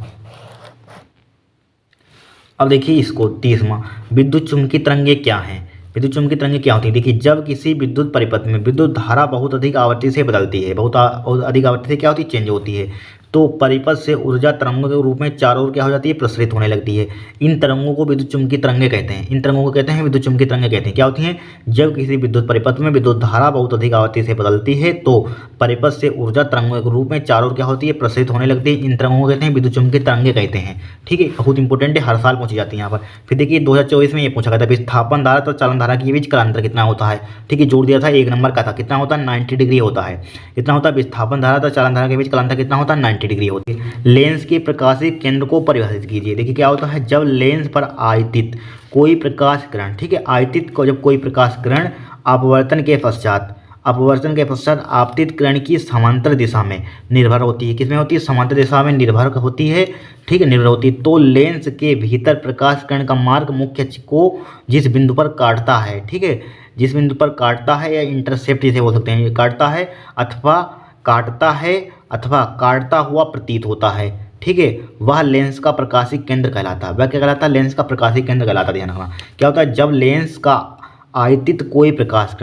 अब देखिए इसको 30वां, विद्युत चुम्बकीय तरंगें क्या हैं। विद्युत चुम्बकीय तरंगें क्या होती है, देखिए जब किसी विद्युत परिपथ में विद्युत धारा बहुत अधिक आवृत्ति से बदलती है, बहुत अधिक आवृत्ति से क्या होती है, चेंज होती है, तो परिपथ से ऊर्जा तरंगों के रूप में चारों ओर क्या हो जाती है, प्रसारित होने लगती है। इन तरंगों को विद्युत चुम्बकीय तरंगें कहते हैं। इन तरंगों को कहते हैं विद्युत चुम्बकीय तरंगें कहते हैं। क्या होती हैं, जब किसी विद्युत परिपथ में विद्युत धारा बहुत अधिक आवृत्ति से बदलती है तो परिपथ से ऊर्जा तरंगों के रूप में चारों ओर क्या होती है, प्रसारित होने लगती है। इन तरंगों को कहते हैं विद्युत चुम्बकीय तरंगें कहते हैं। ठीक है, बहुत इंपॉर्टेंट है, हर साल पूछी जाती है यहाँ पर। फिर देखिए 2024 में ये पूछा गया था, विस्थापन धारा तो चालन धारा के बीच कालांतर कितना होता है। ठीक है, जोड़ दिया था, 1 नंबर का था, कितना होता है, 90 डिग्री होता है। कितना होता है, विस्थापन धारा तो चालन धारा के बीच कालांतर कितना होता है, 90 डिग्री होती है। लेंस के प्रकाशित केंद्र को परिभाषित कीजिए। देखिए क्या होता है, जब लेंस पर आयतित कोई प्रकाश किरण, ठीक है, आयतित को जब कोई प्रकाश किरण अपवर्तन के पश्चात आपतित किरण की समांतर दिशा में निर्भर होती है। किसमें होती है, समांतर दिशा में निर्भर होती है। ठीक है, निर्भर होती है, तो लेंस के भीतर प्रकाश किरण का मार्ग मुख्य अक्ष को जिस बिंदु पर काटता है, ठीक है, जिस बिंदु पर काटता है या इंटरसेप्ट जिसे बोल सकते हैं, काटता है अथवा काटता हुआ प्रतीत होता है, ठीक है, वह लेंस का प्रकाशीय केंद्र कहलाता है। वह क्या कहलाता है, लेंस का प्रकाशीय केंद्र कहलाता है। ध्यान रखना, क्या होता है, जब लेंस का आयतित कोई प्रकाश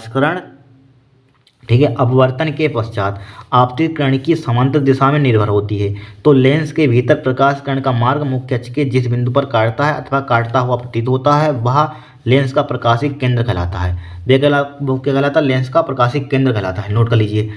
किरण, ठीक है, अपवर्तन के पश्चात आपतित किरण की समांतर दिशा में निर्भर होती है, तो लेंस के भीतर प्रकाश किरण का मार्ग मुख्य अक्ष के जिस बिंदु पर काटता है अथवा काटता हुआ प्रतीत होता है, वह लेंस का प्रकाशीय केंद्र कहलाता है। वो क्या कहलाता है, लेंस का प्रकाशीय केंद्र कहलाता है। नोट कर लीजिए।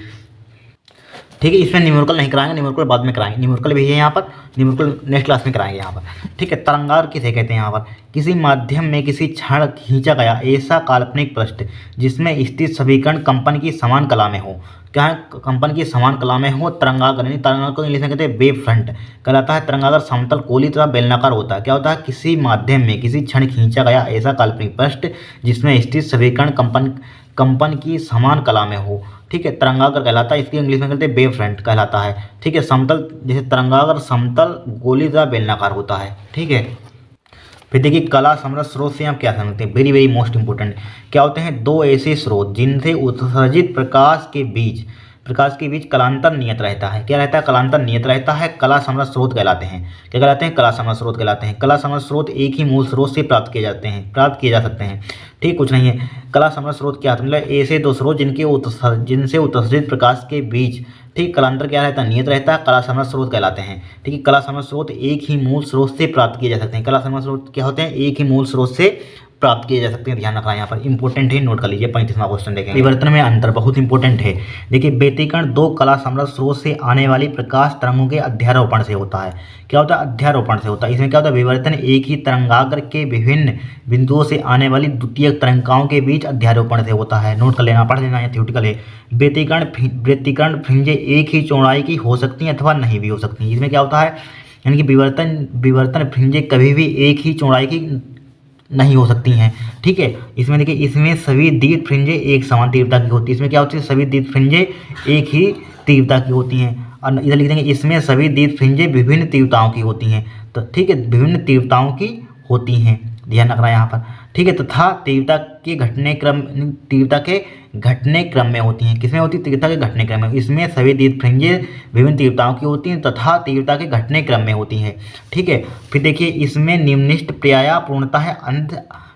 ठीक है, इसमें न्यूमेरिकल नहीं कराएंगे, न्यूमेरिकल बाद में कराएंगे। न्यूमेरिकल भी है यहाँ पर, न्यूमेरिकल नेक्स्ट क्लास में कराएंगे यहाँ पर। ठीक है, तरंगार किसे कहते हैं यहाँ पर, किसी माध्यम में किसी क्षण खींचा गया ऐसा काल्पनिक पृष्ठ जिसमें स्थित सभी कण कंपन की समान कला में हो। क्या है, कंपन की समान कला में हो। तरंगागर, यानी तरंगागर को इंग्लिश में कहते हैं वेव फ्रंट कहलाता है। तरंगागर समतल कोली तथा बेलनाकार होता है। क्या होता है, किसी माध्यम में किसी क्षण खींचा गया ऐसा काल्पनिक पृष्ठ जिसमें स्थित सभी कण कंपन की समान कला में हो। ठीक है, तरंगागर कहलाता है, इसकी इंग्लिश में कहते हैं वेव फ्रंट कहलाता है। ठीक है, समतल, जैसे तरंगागर समतल गोली तथा बेलनाकार होता है। ठीक है, फिर देखिए कला समृद्ध स्रोत से आप क्या समझते हैं, वेरी मोस्ट इंपोर्टेंट। क्या होते हैं, दो ऐसे स्रोत जिनसे उत्सर्जित प्रकाश के बीच कलांतर नियत रहता है। क्या रहता है, कलांतर नियत रहता है, कला समृद्ध स्रोत कहलाते हैं। क्या कहलाते हैं, कला समृद्ध स्रोत कहलाते हैं। कला समृद्ध स्रोत एक ही मूल स्रोत से प्राप्त किए जा सकते हैं। ठीक, कुछ नहीं है। कला समृद्ध स्रोत क्या होता है, मतलब ऐसे दो स्रोत जिनसे उत्सर्जित प्रकाश के बीच, ठीक, कलांतर क्या रहता है, नियत रहता है, कला समृद्ध स्रोत कहलाते हैं। ठीक है, कला समृद्ध स्रोत एक ही मूल स्रोत से प्राप्त किए जा सकते हैं। कला समृद्ध स्रोत क्या होते हैं, एक ही मूल स्रोत से प्राप्त किए जा सकते हैं। ध्यान रखना, यहाँ पर इंपॉर्टेंट है, नोट कर लीजिए। 35वां क्वेश्चन देखें, परिवर्तन में अंतर, बहुत इंपॉर्टेंट है। देखिए व्यतिकरण दो कला समृद्ध स्रोत से आने वाली प्रकाश तरंगों के अध्यारोपण से होता है। क्या होता है, अध्यारोपण से होता है। इसमें क्या होता है, विवर्तन एक ही तरंगाग्र के विभिन्न बिंदुओं से आने वाली द्वितीयक तरंगिकाओं के बीच अध्यारोपण से होता है। नोट कर लेना, पढ़ लेना, या थ्योरेटिकल है। व्यतिकरण फ्रिंजें एक ही चौड़ाई की हो सकती हैं अथवा नहीं भी हो सकती। इसमें क्या होता है, यानी कि विवर्तन फ्रिंजें कभी भी एक ही चौड़ाई की नहीं हो सकती हैं। ठीक है, इसमें देखिए, इसमें सभी दीर्घ फ्रिंजें एक समान तीव्रता की होती है। इसमें क्या होती है, सभी दीर्घ फ्रिंजें एक ही तीव्रता की होती हैं। और इधर लिख देंगे, इसमें सभी दीर्घ फ्रिंजें विभिन्न तीव्रताओं की होती हैं। तो ठीक है, विभिन्न तीव्रताओं की होती हैं, ध्यान रखना यहाँ पर। ठीक है, तथा तीव्रता के घटने क्रम में होती हैं। किसमें होती है, तीव्रता के घटने क्रम में। इसमें सभी दीर्घ फ्रिंजें विभिन्न तीव्रताओं की होती हैं तथा तीव्रता के घटने क्रम में होती हैं। ठीक है, फिर देखिए इसमें निम्नलिखित प्रायः पूर्णतः है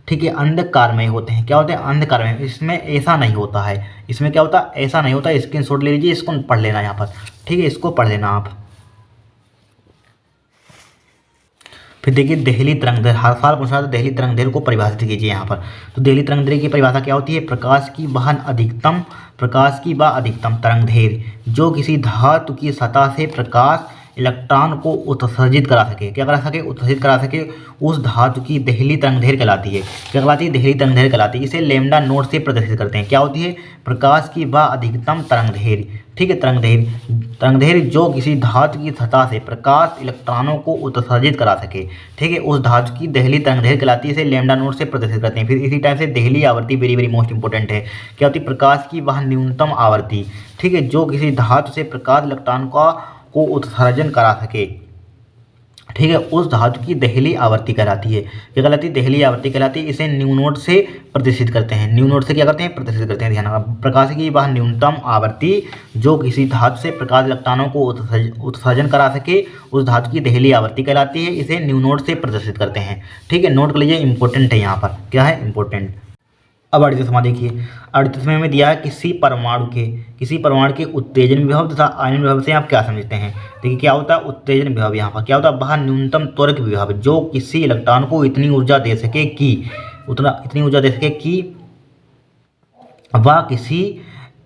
ठीक है, अंधकार में होते हैं। क्या होते हैं, अंधकार में। इसमें ऐसा नहीं होता है, इसमें क्या होता है, ऐसा नहीं होता है। स्क्रीनशॉट ले लीजिए, इसको पढ़ लेना यहाँ पर। ठीक है, इसको पढ़ लेना आप। फिर देखिए देहली तरंगदैर्घ्य, हर साल पूछा था, देहली तरंगदैर्घ्य को परिभाषित कीजिए यहाँ पर। तो देहली तरंगदैर्घ्य की परिभाषा क्या होती है, प्रकाश की वह अधिकतम तरंगदैर्घ्य जो किसी धातु की सतह से प्रकाश इलेक्ट्रॉन को उत्सर्जित करा सके, क्या करा सके, उत्सर्जित करा सके, उस धातु की देहली तरंगदैर्घ्य कहलाती है। क्या कहलाती है, देहली तरंगदैर्घ्य कहलाती है। इसे लैम्डा नोट से प्रदर्शित करते हैं। क्या होती है, प्रकाश की वह अधिकतम तरंगदैर्घ्य, ठीक है, तरंगदैर्घ्य जो किसी धातु की सतह से प्रकाश इलेक्ट्रॉनों को उत्सर्जित करा सके, ठीक है, उस धातु की देहली तरंगदैर्घ्य कहलाती है। इसे लैम्डा नोट से प्रदर्शित करते हैं। फिर इसी टाइप से देहली आवृत्ति वेरी वेरी मोस्ट इंपॉर्टेंट है। क्या होती है, प्रकाश की वह न्यूनतम आवृत्ति, ठीक है, जो किसी धातु से प्रकाश इलेक्ट्रॉन को उत्सर्जन करा सके, ठीक है, उस धातु की देहली आवृत्ति कहलाती है। क्या कहलाती है, देहली आवृत्ति कहलाती है। इसे न्यू नोट से प्रदर्शित करते हैं। न्यू नोट से क्या करते हैं, प्रदर्शित करते हैं। ध्यान रखना, प्रकाश की वह न्यूनतम आवृत्ति जो किसी धातु से प्रकाश इलेक्ट्रॉनों को उत्सर्जन करा सके, उस धातु की देहली आवृत्ति कहलाती है। इसे न्यू नोट से प्रदर्शित करते हैं। ठीक है, नोट कर लीजिए, इंपॉर्टेंट है यहाँ पर, क्या है, इंपॉर्टेंट। अब 38वां देखिए, 38वें में दिया है किसी परमाणु के उत्तेजन विभव तथा आयन विभव से आप क्या समझते हैं। देखिए क्या होता है उत्तेजन विभव, यहाँ पर क्या होता है, वह न्यूनतम त्वरक विभव जो किसी इलेक्ट्रॉन को इतनी ऊर्जा दे सके कि वह किसी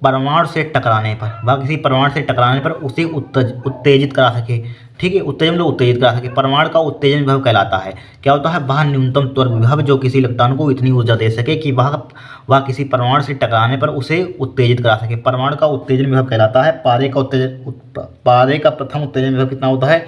परमाणु से टकराने पर उसे उत्तेजित करा सके। ठीक है, उत्तेजित करा सके। परमाणु का उत्तेजन विभव कहलाता है। क्या होता है, वह न्यूनतम त्वरक विभव जो किसी इलेक्ट्रॉन को इतनी ऊर्जा दे सके कि वह किसी परमाणु से टकराने पर उसे उत्तेजित करा सके। परमाणु का उत्तेजन विभव कहलाता है। पारे का प्रथम उत्तेजन विभव कितना होता है,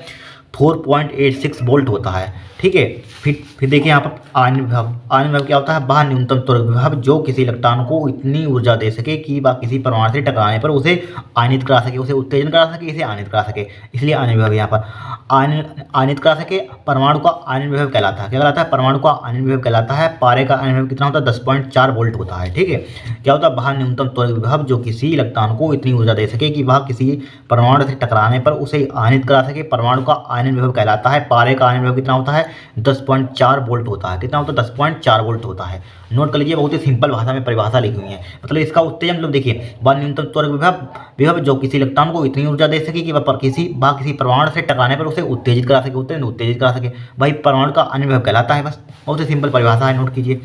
4.86 वोल्ट होता है। ठीक है, फिर देखिए यहाँ पर आयन विभव क्या होता है, वह न्यूनतम त्वरक विभव जो किसी इलेक्ट्रॉन को इतनी ऊर्जा दे सके कि वह किसी परमाणु से टकराने पर उसे आयनित करा सके, उसे उत्तेजन करा सके, इसे आयनित करा सके, इसलिए आयन विभव यहाँ पर आयनित करा सके। परमाणु का आयन विभव कहलाता है। क्या कहलाता है, परमाणु का आयन विभव कहलाता है। पारे का आयन विभव कितना होता है, 10.4 वोल्ट होता है। ठीक है, क्या होता है, वह न्यूनतम त्वरक विभव जो किसी इलेक्ट्रॉन को इतनी ऊर्जा दे सके कि वह किसी परमाणु से टकराने पर उसे आयनित करा सके। परमाणु का आयन विभव कहलाता है। पारे का आयन विभव कितना होता है, 10.4 वोल्ट होता है। कितना होता है, 10.4 वोल्ट होता है। नोट कर लीजिए, बहुत ही सिंपल भाषा में परिभाषा लिखी हुई है। मतलब इसका उत्तेजन, मतलब देखिए, वह न्यूनतम त्वरक विभव जो किसी इलेक्ट्रॉन को इतनी ऊर्जा दे सके कि वह किसी परमाणु से टकराने पर उसे उत्तेजित करा सके, भाई परमाणु का आयन विभव कहलाता है। बस बहुत ही सिंपल परिभाषा है, नोट कीजिए।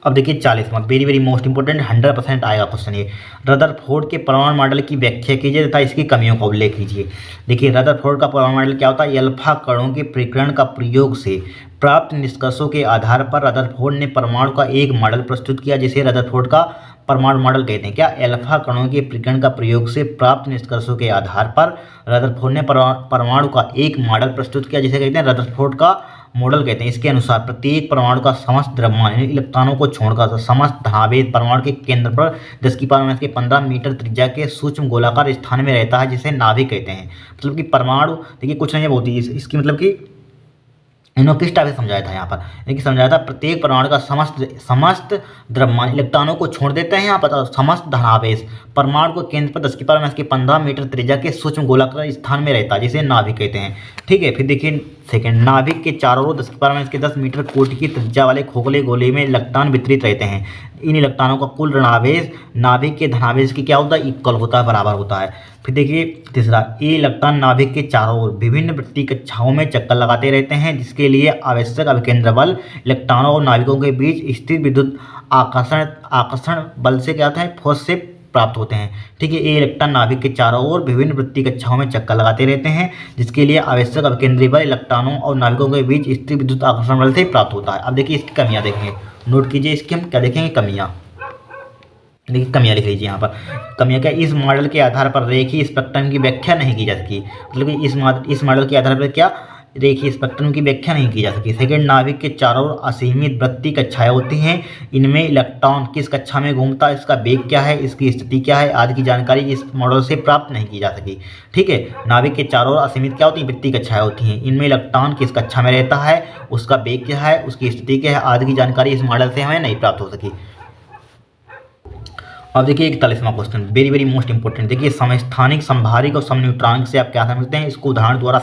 अब देखिए 40वां, वेरी वेरी मोस्ट इंपोर्टेंट, 100% आएगा क्वेश्चन ये। रदरफोर्ड के परमाणु मॉडल की व्याख्या कीजिए तथा इसकी कमियों का उल्लेख कीजिए। देखिए रदरफोर्ड का परमाणु मॉडल क्या होता है, अल्फा कणों के प्रकीर्णन का प्रयोग से प्राप्त निष्कर्षों के आधार पर रदरफोर्ड ने परमाणु का एक मॉडल प्रस्तुत किया, जिसे रदरफोर्ड का परमाणु मॉडल कहते हैं। क्या, अल्फा कणों के प्रकीर्णन का प्रयोग से प्राप्त निष्कर्षों के आधार पर रदरफोर्ड ने परमाणु का एक मॉडल प्रस्तुत किया, जिसे कहते हैं रदरफोर्ड का मॉडल कहते हैं। इसके अनुसार प्रत्येक परमाणु का समस्त द्रव्यमान इलेक्ट्रॉनों को छोड़कर समस्त धनावेश परमाणु के केंद्र पर 10⁻⁻15 मीटर त्रिज्या के सूक्ष्म गोलाकार स्थान में रहता है, जिसे नाभिक कहते हैं। मतलब कि परमाणु, देखिए कुछ नहीं है, बहुत ही इसकी मतलब कि इन्होंने किस टाइप से समझाया था यहाँ पर, देखिए समझाया था प्रत्येक परमाणु का समस्त द्रव्यमान इलेक्ट्रॉनों को छोड़ देते हैं यहाँ पर, समस्त धनावेश परमाणु को केंद्र पर 10⁻⁻15 मीटर त्रिज्या के सूक्ष्म गोलाकार स्थान में रहता है, जिसे नाभिक कहते हैं। ठीक है, फिर देखिए सेकंड, नाभिक के चारों ओर 10⁻10 मीटर कोटि की त्रिज्या वाले खोखले गोले में इलेक्ट्रॉन वितरित रहते हैं। इन इलेक्ट्रॉनों का कुल ऋणावेश नाभिक के धनावेश की क्या होता है, इक्वल होता है, बराबर होता है। फिर देखिए तीसरा, ये इलेक्ट्रॉन नाभिक के चारों ओर विभिन्न वृत्तीय कक्षाओं में चक्कर लगाते रहते हैं, जिसके लिए आवश्यक अभिकेंद्र बल इलेक्ट्रॉनों और नाभिकों के बीच स्थित विद्युत आकर्षण बल से क्या होता है, फोर्स से प्राप्त होते हैं। ठीक है, ये इलेक्ट्रॉन नाभिक के चारों ओर विभिन्न वृत्तीय कक्षाओं में चक्कर लगाते रहते हैं, जिसके लिए आवश्यक अभिकेंद्रीय बल इलेक्ट्रॉनों और नाभिकों के बीच स्थित विद्युत आकर्षण बल से प्राप्त होता है। अब देखिए इसकी कमियां देखेंगे, नोट कीजिए, इसकी हम क्या देखेंगे, कमियां। देखिए कमियां लिख लीजिए यहाँ पर। कमियां क्या, इस मॉडल के आधार पर रेखीय स्पेक्ट्रम की व्याख्या नहीं की जा सकी। मतलब कि इस मॉडल के आधार पर क्या, रेखीय स्पेक्ट्रम की व्याख्या नहीं की जा सकी। सेकंड, नाभिक के चारों ओर असीमित वृत्तीय कक्षाएं होती हैं, इनमें इलेक्ट्रॉन किस कक्षा में घूमता है, इसका वेग क्या है, इसकी स्थिति क्या है आदि की जानकारी इस मॉडल से प्राप्त नहीं की जा सकी। ठीक है, नाभिक के चारों ओर असीमित क्या होती है, वृत्तीय कक्षाएं होती हैं, इनमें इलेक्ट्रॉन किस कक्षा में रहता है, उसका वेग क्या है, उसकी स्थिति क्या है आदि की जानकारी इस मॉडल से हमें नहीं प्राप्त हो सकी। अब देखिए 41वां question, very very most important. देखिए समस्थानिक, संभारिक और समन्यूट्रॉनिक से आप क्या समझते हैं, इसको उदाहरण द्वारा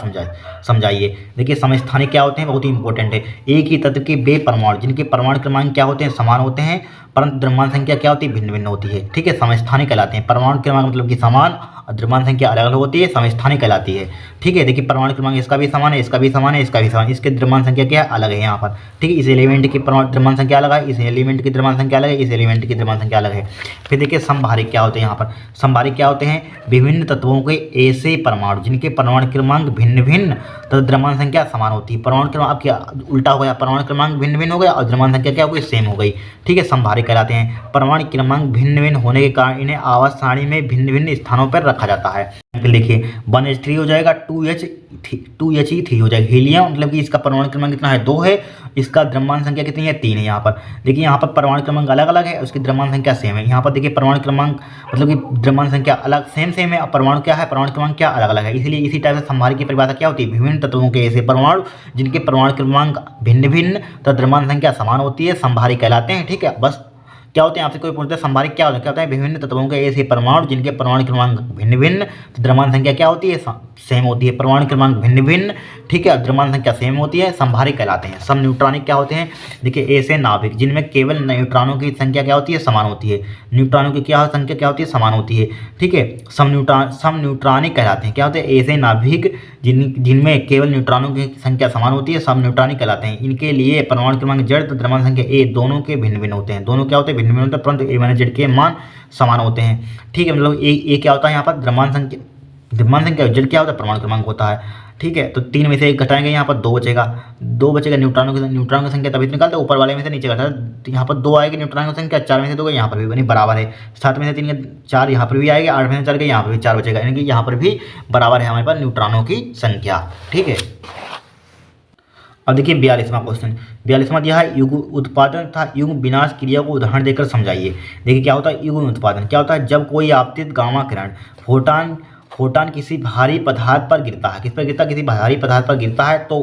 समझाइए। देखिए समस्थानिक क्या होते हैं, बहुत ही इंपॉर्टेंट है। एक ही तत्व के वे परमाणु जिनके परमाणु क्रमांक क्या होते हैं, समान होते हैं, परंतु द्रव्यमान संख्या क्या होती है, भिन्न भिन्न होती है। ठीक है, समस्थानिक कहलाते हैं। परमाणु क्रमांक मतलब कि समान और द्रव्यमान संख्या अलग अलग होती है, समस्थानिक कहलाती है। ठीक है, देखिए परमाणु क्रमांक इसका भी समान है, इसका भी समान है, इसका भी समान, इसके द्रव्यमान संख्या क्या है, अलग है यहाँ पर। ठीक है, इस एलिमेंट की द्रव्यमान संख्या अलग है, इस एलिमेंट की द्रव्यमान संख्या अलग है, इस एलिमेंट की द्रव्यमान संख्या अलग है। फिर देखिए समभारिक क्या होते हैं यहाँ पर। समभारिक क्या होते हैं, विभिन्न तत्वों के ऐसे परमाणु जिनके परमाणु क्रमांक भिन्न भिन्न तो द्रव्यमान संख्या समान होती है। परमाणु क्रमांक अब क्या उल्टा हो गया, परमाणु क्रमांक भिन्न भिन्न हो गया और द्रव्यमान संख्या क्या हो गई, सेम हो गई। ठीक है, समभारिक कहलाते हैं। परमाणु क्रमांक भिन्न भिन्न होने के कारण इन्हें आवर्त सारणी में भिन्न भिन्न स्थानों पर रखा जाता है। फिर देखिए 1h3 हो जाएगा, 2He3 हो जाएगा। हीलियम मतलब कि इसका परमाणु क्रमांक कितना है, 2 है, इसका द्रव्यमान संख्या कितनी है, 3 है। यहाँ पर देखिए यहाँ पर परमाणु क्रमांक अलग अलग है, उसकी द्रव्यमान संख्या सेम है। यहाँ पर देखिए परमाणु क्रमांक मतलब कि द्रव्यमान संख्या अलग सेम है और परमाणु क्या है, परमाणु क्रमांक क्या अलग अलग है। इसलिए इसी टाइप से समभारिक की परिभाषा क्या होती है, विभिन्न तत्वों के ऐसे परमाणु जिनके परमाणु क्रमांक भिन्न भिन्न तो द्रव्यमान संख्या समान होती है, समभारिक कहलाते हैं। ठीक है, बस क्या होते हैं, आपसे कोई पूछता है समभारिक क्या होता है, विभिन्न तत्वों के ऐसे परमाणु जिनके परमाणु क्रमांक भिन्न भिन्न तो द्रव्यमान संख्या क्या होती है, सेम होती है। परमाणु क्रमांक भिन्न भिन्न, ठीक है, द्रव्यमान संख्या सेम होती है, समभारिक कहलाते हैं। सम न्यूट्रॉनिक क्या होते हैं, देखिए ऐसे नाभिक जिनमें केवल न्यूट्रॉनों की संख्या क्या होती है, समान होती है। न्यूट्रॉनों की क्या संख्या क्या होती है, समान होती है। ठीक है, सम न्यूट्रॉनिक कहलाते हैं। क्या होते हैं, ऐसे नाभिक जिनमें केवल न्यूट्रॉनों की संख्या समान होती है, सम न्यूट्रॉनिक कहलाते हैं। इनके लिए परमाणु क्रमांक Z तो द्रव्यमान संख्या A दोनों के भिन्न भिन्न होते हैं। दोनों क्या होते हैं, भिन्न भिन्न होते हैं, परंतु A-Z के मान समान होते हैं। ठीक है, मतलब ए क्या होता है यहाँ पर, द्रव्यमान संख्या Z क्या होता है, परमाणु क्रमांक होता है। ठीक है, तो 3 में से 1 घटाएंगे, यहाँ पर 2 बचेगा। न्यूट्रॉनों की संख्या तभी निकालते हैं, ऊपर वाले में से नीचे घटा, तो यहाँ पर 2 आएगी न्यूट्रॉनों की संख्या, 4 में से 2 यहाँ पर भी बनी बराबर है। 7 में से 3 4 यहाँ पर भी आएगा, 8 में से 4 यहाँ पर भी 4 बचेगा, यानी कि यहाँ पर भी बराबर है हमारे पास न्यूट्रॉनों की संख्या। ठीक है, अब देखिए 42वां क्वेश्चन। 42वां दिया है युग्म उत्पादन तथा युग्म विनाश क्रिया को उदाहरण देकर समझाइए। देखिए क्या होता है युग्म उत्पादन, क्या होता है, जब कोई आपतित गामा किरण फोटान किसी भारी पदार्थ पर गिरता है, किस पर गिरता है, किसी भारी पदार्थ पर गिरता है, तो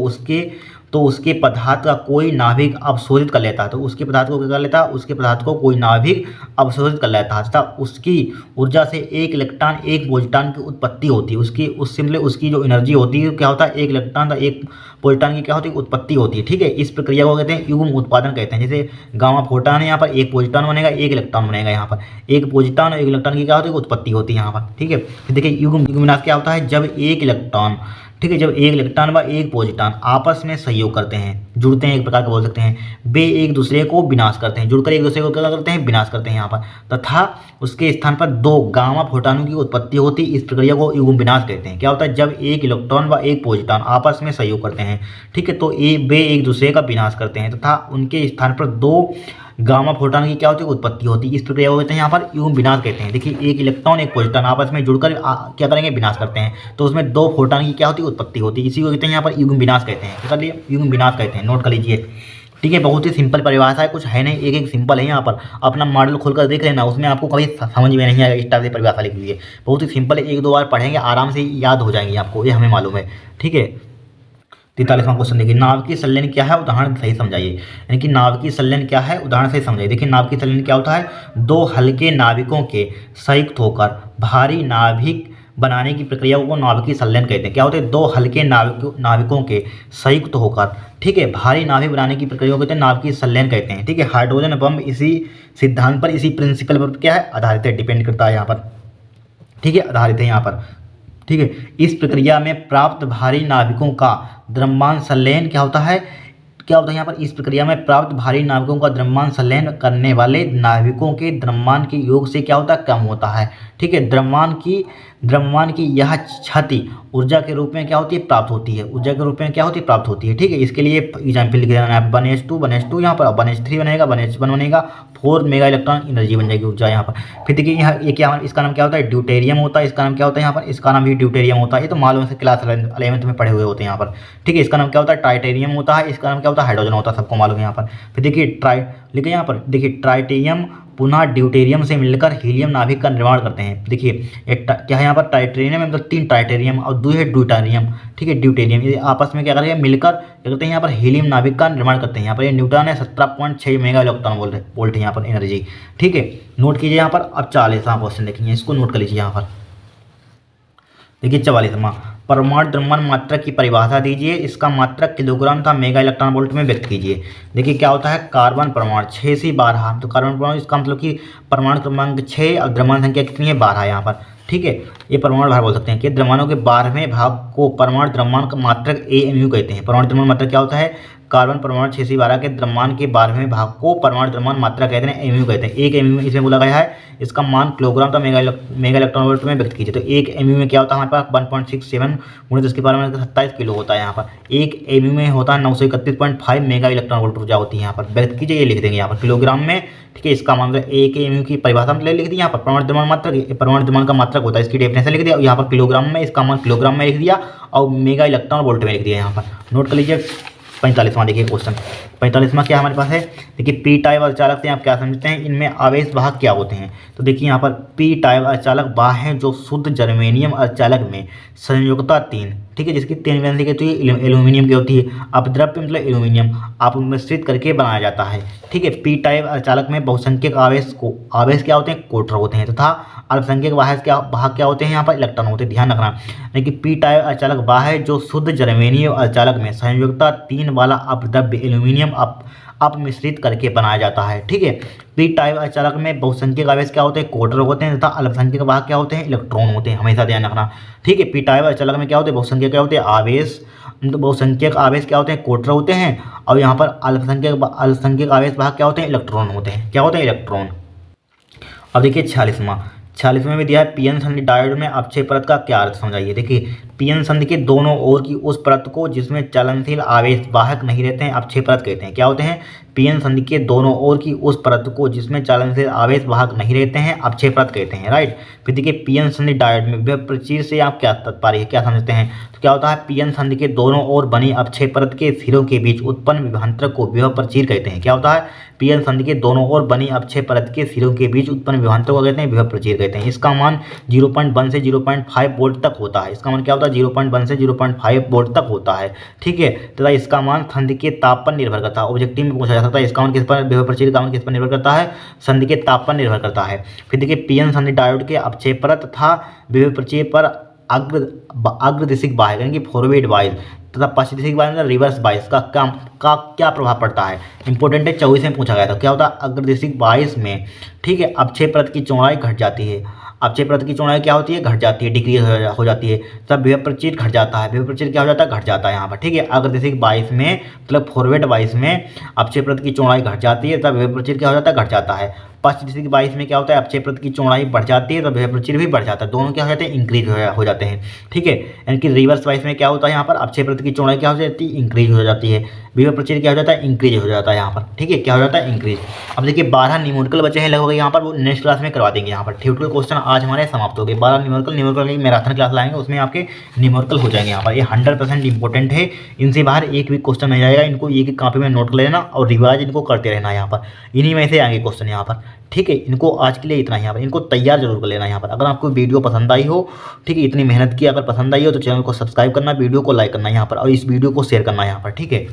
उसके पदार्थ का कोई नाभिक अवशोषित कर लेता है। तो उसके पदार्थ को क्या कर लेता है, उसके पदार्थ को कोई नाभिक अवशोषित कर लेता है तथा उसकी ऊर्जा से 1 इलेक्ट्रॉन 1 प्रोटॉन की उत्पत्ति होती है। उसकी जो एनर्जी होती है क्या होता है, 1 इलेक्ट्रॉन का 1 प्रोटॉन की क्या होती है, उत्पत्ति होती है। ठीक है, इस प्रक्रिया को कहते हैं युग्म उत्पादन कहते हैं। जैसे गामा फोटान है, यहाँ पर 1 प्रोटॉन बनेगा, 1 इलेक्ट्रॉन बनेगा। यहाँ पर 1 प्रोटॉन और 1 इलेक्ट्रॉन की क्या होती है, उत्पत्ति होती है यहाँ पर। ठीक है, फिर देखिए युग्म विनाश क्या होता है, जब 1 इलेक्ट्रॉन, ठीक है, जब 1 इलेक्ट्रॉन व 1 प्रोटॉन आपस में सहयोग करते हैं, जुड़ते हैं, एक प्रकार का बोल सकते हैं, वे एक दूसरे को विनाश करते हैं, जुड़कर एक दूसरे को क्या करते हैं, विनाश करते हैं यहाँ पर, तथा उसके स्थान पर 2 गामा फोटानों की उत्पत्ति होती है। इस प्रक्रिया को युग्म विनाश कहते हैं। क्या होता है, जब 1 इलेक्ट्रॉन व 1 प्रोटॉन आपस में सहयोग करते हैं, ठीक है, तो वे एक दूसरे का विनाश करते हैं तथा उनके स्थान पर 2 गामा फोटान की क्या होती है, उत्पत्ति होती है। इस प्रक्रिया को कहते हैं यहाँ पर युग्म विनाश कहते हैं। देखिए 1 इलेक्ट्रॉन 1 प्रोटॉन आपस में जुड़कर क्या करेंगे, विनाश करते हैं, तो उसमें 2 फोटान की क्या होती है, उत्पत्ति होती है। इसी को कहते हैं यहाँ पर युग्म विनाश कहते हैं। कर लिए, युग्म विनाश कहते हैं, नोट कर लीजिए। ठीक है, बहुत ही सिंपल परिभाषा है, कुछ है नहीं, एक सिंपल है। यहाँ पर अपना मॉडल खोलकर देख लेना, उसमें आपको कभी समझ में नहीं आएगा, इस टाइप से परिभाषा लिख लीजिए। बहुत ही सिंपल है, 1-2 बार पढ़ेंगे आराम से याद हो जाएंगे आपको, ये हमें मालूम है। ठीक है, 43वां क्वेश्चन देखिए, नाभिकीय संलयन क्या है, उदाहरण सही समझाइए। यानी कि नाभिकीय संलयन क्या है, उदाहरण सही समझाइए। देखिए नाभिकीय संलयन क्या होता है, 2 हल्के नाभिकों के संयुक्त होकर भारी नाभिक बनाने की प्रक्रिया को नाभिकीय संलयन कहते हैं। क्या होते हैं, 2 हल्के नाभिकों के संयुक्त होकर, ठीक है, भारी नाभिक बनाने की प्रक्रिया को कहते हैं नाभिकीय संलयन कहते हैं। ठीक है, हाइड्रोजन बम इसी सिद्धांत पर, इसी प्रिंसिपल पर क्या है, आधारित है, डिपेंड करता है यहाँ पर। ठीक है, आधारित है यहाँ पर। ठीक है, इस प्रक्रिया में प्राप्त भारी नाभिकों का द्रव्यमान संलयन क्या होता है, यहाँ पर, इस प्रक्रिया में प्राप्त भारी नाभिकों का द्रव्यमान संलयन करने वाले नाभिकों के द्रव्यमान के योग से क्या होता है, कम होता है। ठीक है, द्रव्यमान की यह क्षति ऊर्जा के रूप में क्या होती है, प्राप्त होती है, ऊर्जा के रूप में क्या होती है, प्राप्त होती है। ठीक है, इसके लिए एग्जाम्पल लिख देना है, 1s2 यहाँ पर 1s3 बनेगा, 1s1 बनेगा, 4 मेगा इलेक्ट्रॉन एनर्जी बन जाएगी, ऊर्जा यहाँ पर। फिर देखिए यहाँ ये क्या, इसका नाम क्या होता है, ड्यूटेरियम होता है। इसका नाम क्या होता है यहाँ पर, इसका नाम भी ड्यूटेरियम होता है। ये तो मालूम से क्लास 11th में पढ़े हुए होते हैं यहाँ पर। ठीक है, इसका नाम क्या होता है, ट्राइटेरियम होता है। इसका नाम क्या होता है, हाइड्रोजन होता है, सबको मालूम है यहाँ पर। फिर देखिए लिखे यहाँ पर, देखिए ट्राइटेरियम पुनः ड्यूटेरियम से मिलकर हीलियम नाभिक का निर्माण करते हैं। देखिए एक क्या है यहाँ पर, ट्राइटेरियम है, मतलब 3 ट्राइटेरियम और 2 है ड्यूटेरियम। ठीक है, ड्यूटेरियम ये आपस में क्या करेंगे, मिलकर क्या करते हैं, यहाँ पर हीलियम नाभिक का निर्माण करते हैं। यहाँ पर ये न्यूट्रॉन है, 17.6 मेगा इलेक्ट्रॉन वोल्ट है यहाँ पर एनर्जी। ठीक है, नोट कीजिए यहाँ पर। अब 40वां क्वेश्चन देखेंगे, इसको नोट कर लीजिए यहाँ पर। देखिए 44वां, परमाणु द्रव्यमान मात्रक की परिभाषा दीजिए, इसका मात्रक किलोग्राम था, मेगा इलेक्ट्रॉन वोल्ट में व्यक्त कीजिए। देखिए क्या होता है, कार्बन परमाणु 6 से 12, तो कार्बन परमाणु इसका मतलब कि परमाणु क्रमांक 6 और द्रव्यमान संख्या कितनी है, 12 यहाँ पर। ठीक है, ये परमाणु भार बोल सकते हैं कि द्रव्यमानों के 12वें भाग को परमाणु द्रव्यमान का मात्रक AMU कहते हैं। परमाणु द्रव्यमान मात्रक क्या होता है, कार्बन परमाणु 6 से 12 के द्रव्यमान के 12वें भाग को परमाणु द्रव्यमान मात्रा कहते हैं, AMU कहते हैं। 1 AMU इसमें बोला गया है, इसका मान किलोग्राम का मेगा इलेक्ट्रॉन वोल्ट में व्यक्त कीजिए। तो 1 AMU में क्या होता है हमारे पास 1.67 × 10⁻27 किलो होता है यहाँ पर। 1 AMU में होता है 931.5 मेगा इलेक्ट्रॉन वोल्ट ऊर्जा होती है यहाँ पर। व्यक्त कीजिए, ये लिख देंगे यहाँ पर किलोग्राम में। ठीक है, इसका मान 1 AMU की परिभाषा में लिख दी यहाँ पर, परमाणु द्रव्यमान मात्रक, परमाणु द्रव्यमान का मात्रक होता है, इसकी डेफिनेशन लिख दिया। यहाँ पर किलोग्राम में, इसका मान किलोग्राम में लिख दिया और मेगा इलेक्ट्रॉन वोल्ट में लिख दिया यहाँ पर। नोट कर लीजिए। 45वां देखिए क्वेश्चन, 45वां क्या हमारे पास है, देखिए पी टाइप अर्धचालक से आप क्या समझते हैं, इनमें आवेश वाहक क्या होते हैं। तो देखिए यहाँ पर पी टाइप अर्धचालक वह है जो शुद्ध जर्मेनियम अर्धचालक में संयोजकता 3, ठीक है, जिसकी 3 वैलेंसी कहती है एल्यूमिनियम की होती है, अपद्रव्य मतलब एल्यूमिनियम आप मिश्रित करके बनाया जाता है। ठीक है, पी टाइप अर्धचालक में बहुसंख्यक आवेश क्या होते हैं, कोटर होते हैं, तथा अल्पसंख्यक वाहक क्या होते हैं, यहाँ पर इलेक्ट्रॉन होते हैं, ध्यान रखना। लेकिन पी टाइप अर्धचालक वह है जो शुद्ध जर्मेनियम अर्धचालक में संयोजकता 3 वाला अपद्रव्य एल्यूमिनियम अपमिश्रित करके बनाया जाता है। ठीक है, पी टाइप अर्धचालक में बहुसंख्यक आवेश क्या होते हैं, कोटर होते हैं, तथा अल्पसंख्यक वाहक क्या होते हैं, इलेक्ट्रॉन होते हैं, हमेशा ध्यान रखना। ठीक है, पी टाइप अर्धचालक में क्या होते हैं, बहुसंख्यक क्या होते हैं, आवेश, बहुसंख्यक आवेश क्या होते हैं, कोटर होते हैं, और यहाँ पर अल्पसंख्यक आवेश वाहक क्या होते हैं, इलेक्ट्रॉन होते हैं। क्या होते हैं, इलेक्ट्रॉन। अब देखिए 46वां में दिया है पीएन संधि डायोड में अपक्षय परत का क्या अर्थ समझाइए। देखिए पीएन संधि के दोनों ओर की उस परत को जिसमें चलनशील आवेश वाहक नहीं रहते हैं अपक्षय परत कहते हैं। क्या होते हैं, पीएन संधि के दोनों ओर की उस परत को जिसमें चलनशील आवेश वाहक नहीं रहते हैं अपक्षय परत कहते हैं, राइट। फिर देखिए पीएन संधि डायोड में विभव प्रचीर से आप क्या तात्पर्य है, क्या समझते हैं। तो क्या होता है, पीएन संधि के दोनों ओर बनी अपक्षय परत के सिरों के बीच उत्पन्न विभवांतर को विभव प्रचीर कहते हैं। क्या होता है, पीएन संधि के दोनों ओर बनी अपक्षय परत के सिरों के बीच उत्पन्न विभवांतर को कहते हैं, विभव प्रचीर कहते हैं। इसका मान 0.1 से 0.5 वोल्ट तक होता है। इसका मान क्या होता है, 0.1 से 0.5 वोल्ट तक होता है। ठीक है, तथा इसका मान संधि के ताप पर निर्भर करता है। ऑब्जेक्टिव में पूछा जा सकता है इसका मान किस पर, विभव प्रचीर का मान किस पर निर्भर करता है, संधि के ताप पर निर्भर करता है। फिर देखिए पीएन संधि डायोड के अपक्षय परत तथा विभव प्रचीर पर अग्रदिशिक बाह्य यानी कि फॉरवर्ड बायस तथा पश्चिदिशिक बायस मतलब रिवर्स बायस का क्या प्रभाव पड़ता है। इंपॉर्टेंट है, 24 में पूछा गया था। क्या होता है, अग्रदिशिक बायस में, ठीक है, अपक्षय परत की चौड़ाई घट जाती है। अपक्षय परत की चौड़ाई क्या होती है, घट जाती है, डिक्रीज हो जाती है। तब विभव प्रचीर घट जाता है। विभव प्रचीर क्या हो जाता है, घट जाता है यहाँ पर। ठीक है, अग्रदिशिक बायस में मतलब फॉरवर्ड बायस में अपक्षय परत की चौड़ाई घट जाती है, तब विभव प्रचीर क्या हो जाता है, घट जाता है। पश्चिदिशिक बायस में क्या होता है, अपक्षय परत की चौड़ाई बढ़ जाती है, तो विभव प्रचीर भी बढ़ जाता है। दोनों क्या हो जाते हैं, इंक्रीज हो जाते हैं। ठीक है, यानी कि रिवर्स बायस में क्या होता है, यहाँ पर अपक्षय परत की चौड़ाई क्या हो जाती है, इंक्रीज हो जाती है, विभव प्रचीर क्या हो जाता है, इंक्रीज हो जाता है यहाँ पर। ठीक है, क्या हो जाता है, इंक्रीज। अब देखिए 12 न्यूमेरिकल बचे हैं लगभग यहाँ पर, वो नेक्स्ट क्लास में करवा देंगे। यहाँ पर थ्योरेटिकल क्वेश्चन आज हमारे समाप्त हो गए। 12 न्यूमेरिकल की मैराथन क्लास लाएंगे, उसमें आपके न्यूमेरिकल हो जाएंगे। यहाँ पर ये 100% इंपॉर्टेंट है, इनसे बाहर एक भी क्वेश्चन नहीं जाएगा। इनको एक कॉपी में नोट कर लेना और रिवाइज इनको करते रहना। यहाँ पर इन्हीं में से आएंगे क्वेश्चन यहाँ पर। ठीक है, इनको आज के लिए इतना ही, यहाँ पर इनको तैयार जरूर कर लेना। यहाँ पर अगर आपको वीडियो पसंद आई हो, ठीक है, इतनी मेहनत की अगर पसंद आई हो तो चैनल को सब्सक्राइब करना, वीडियो को लाइक करना यहाँ पर, और इस वीडियो को शेयर करना यहाँ पर। ठीक है।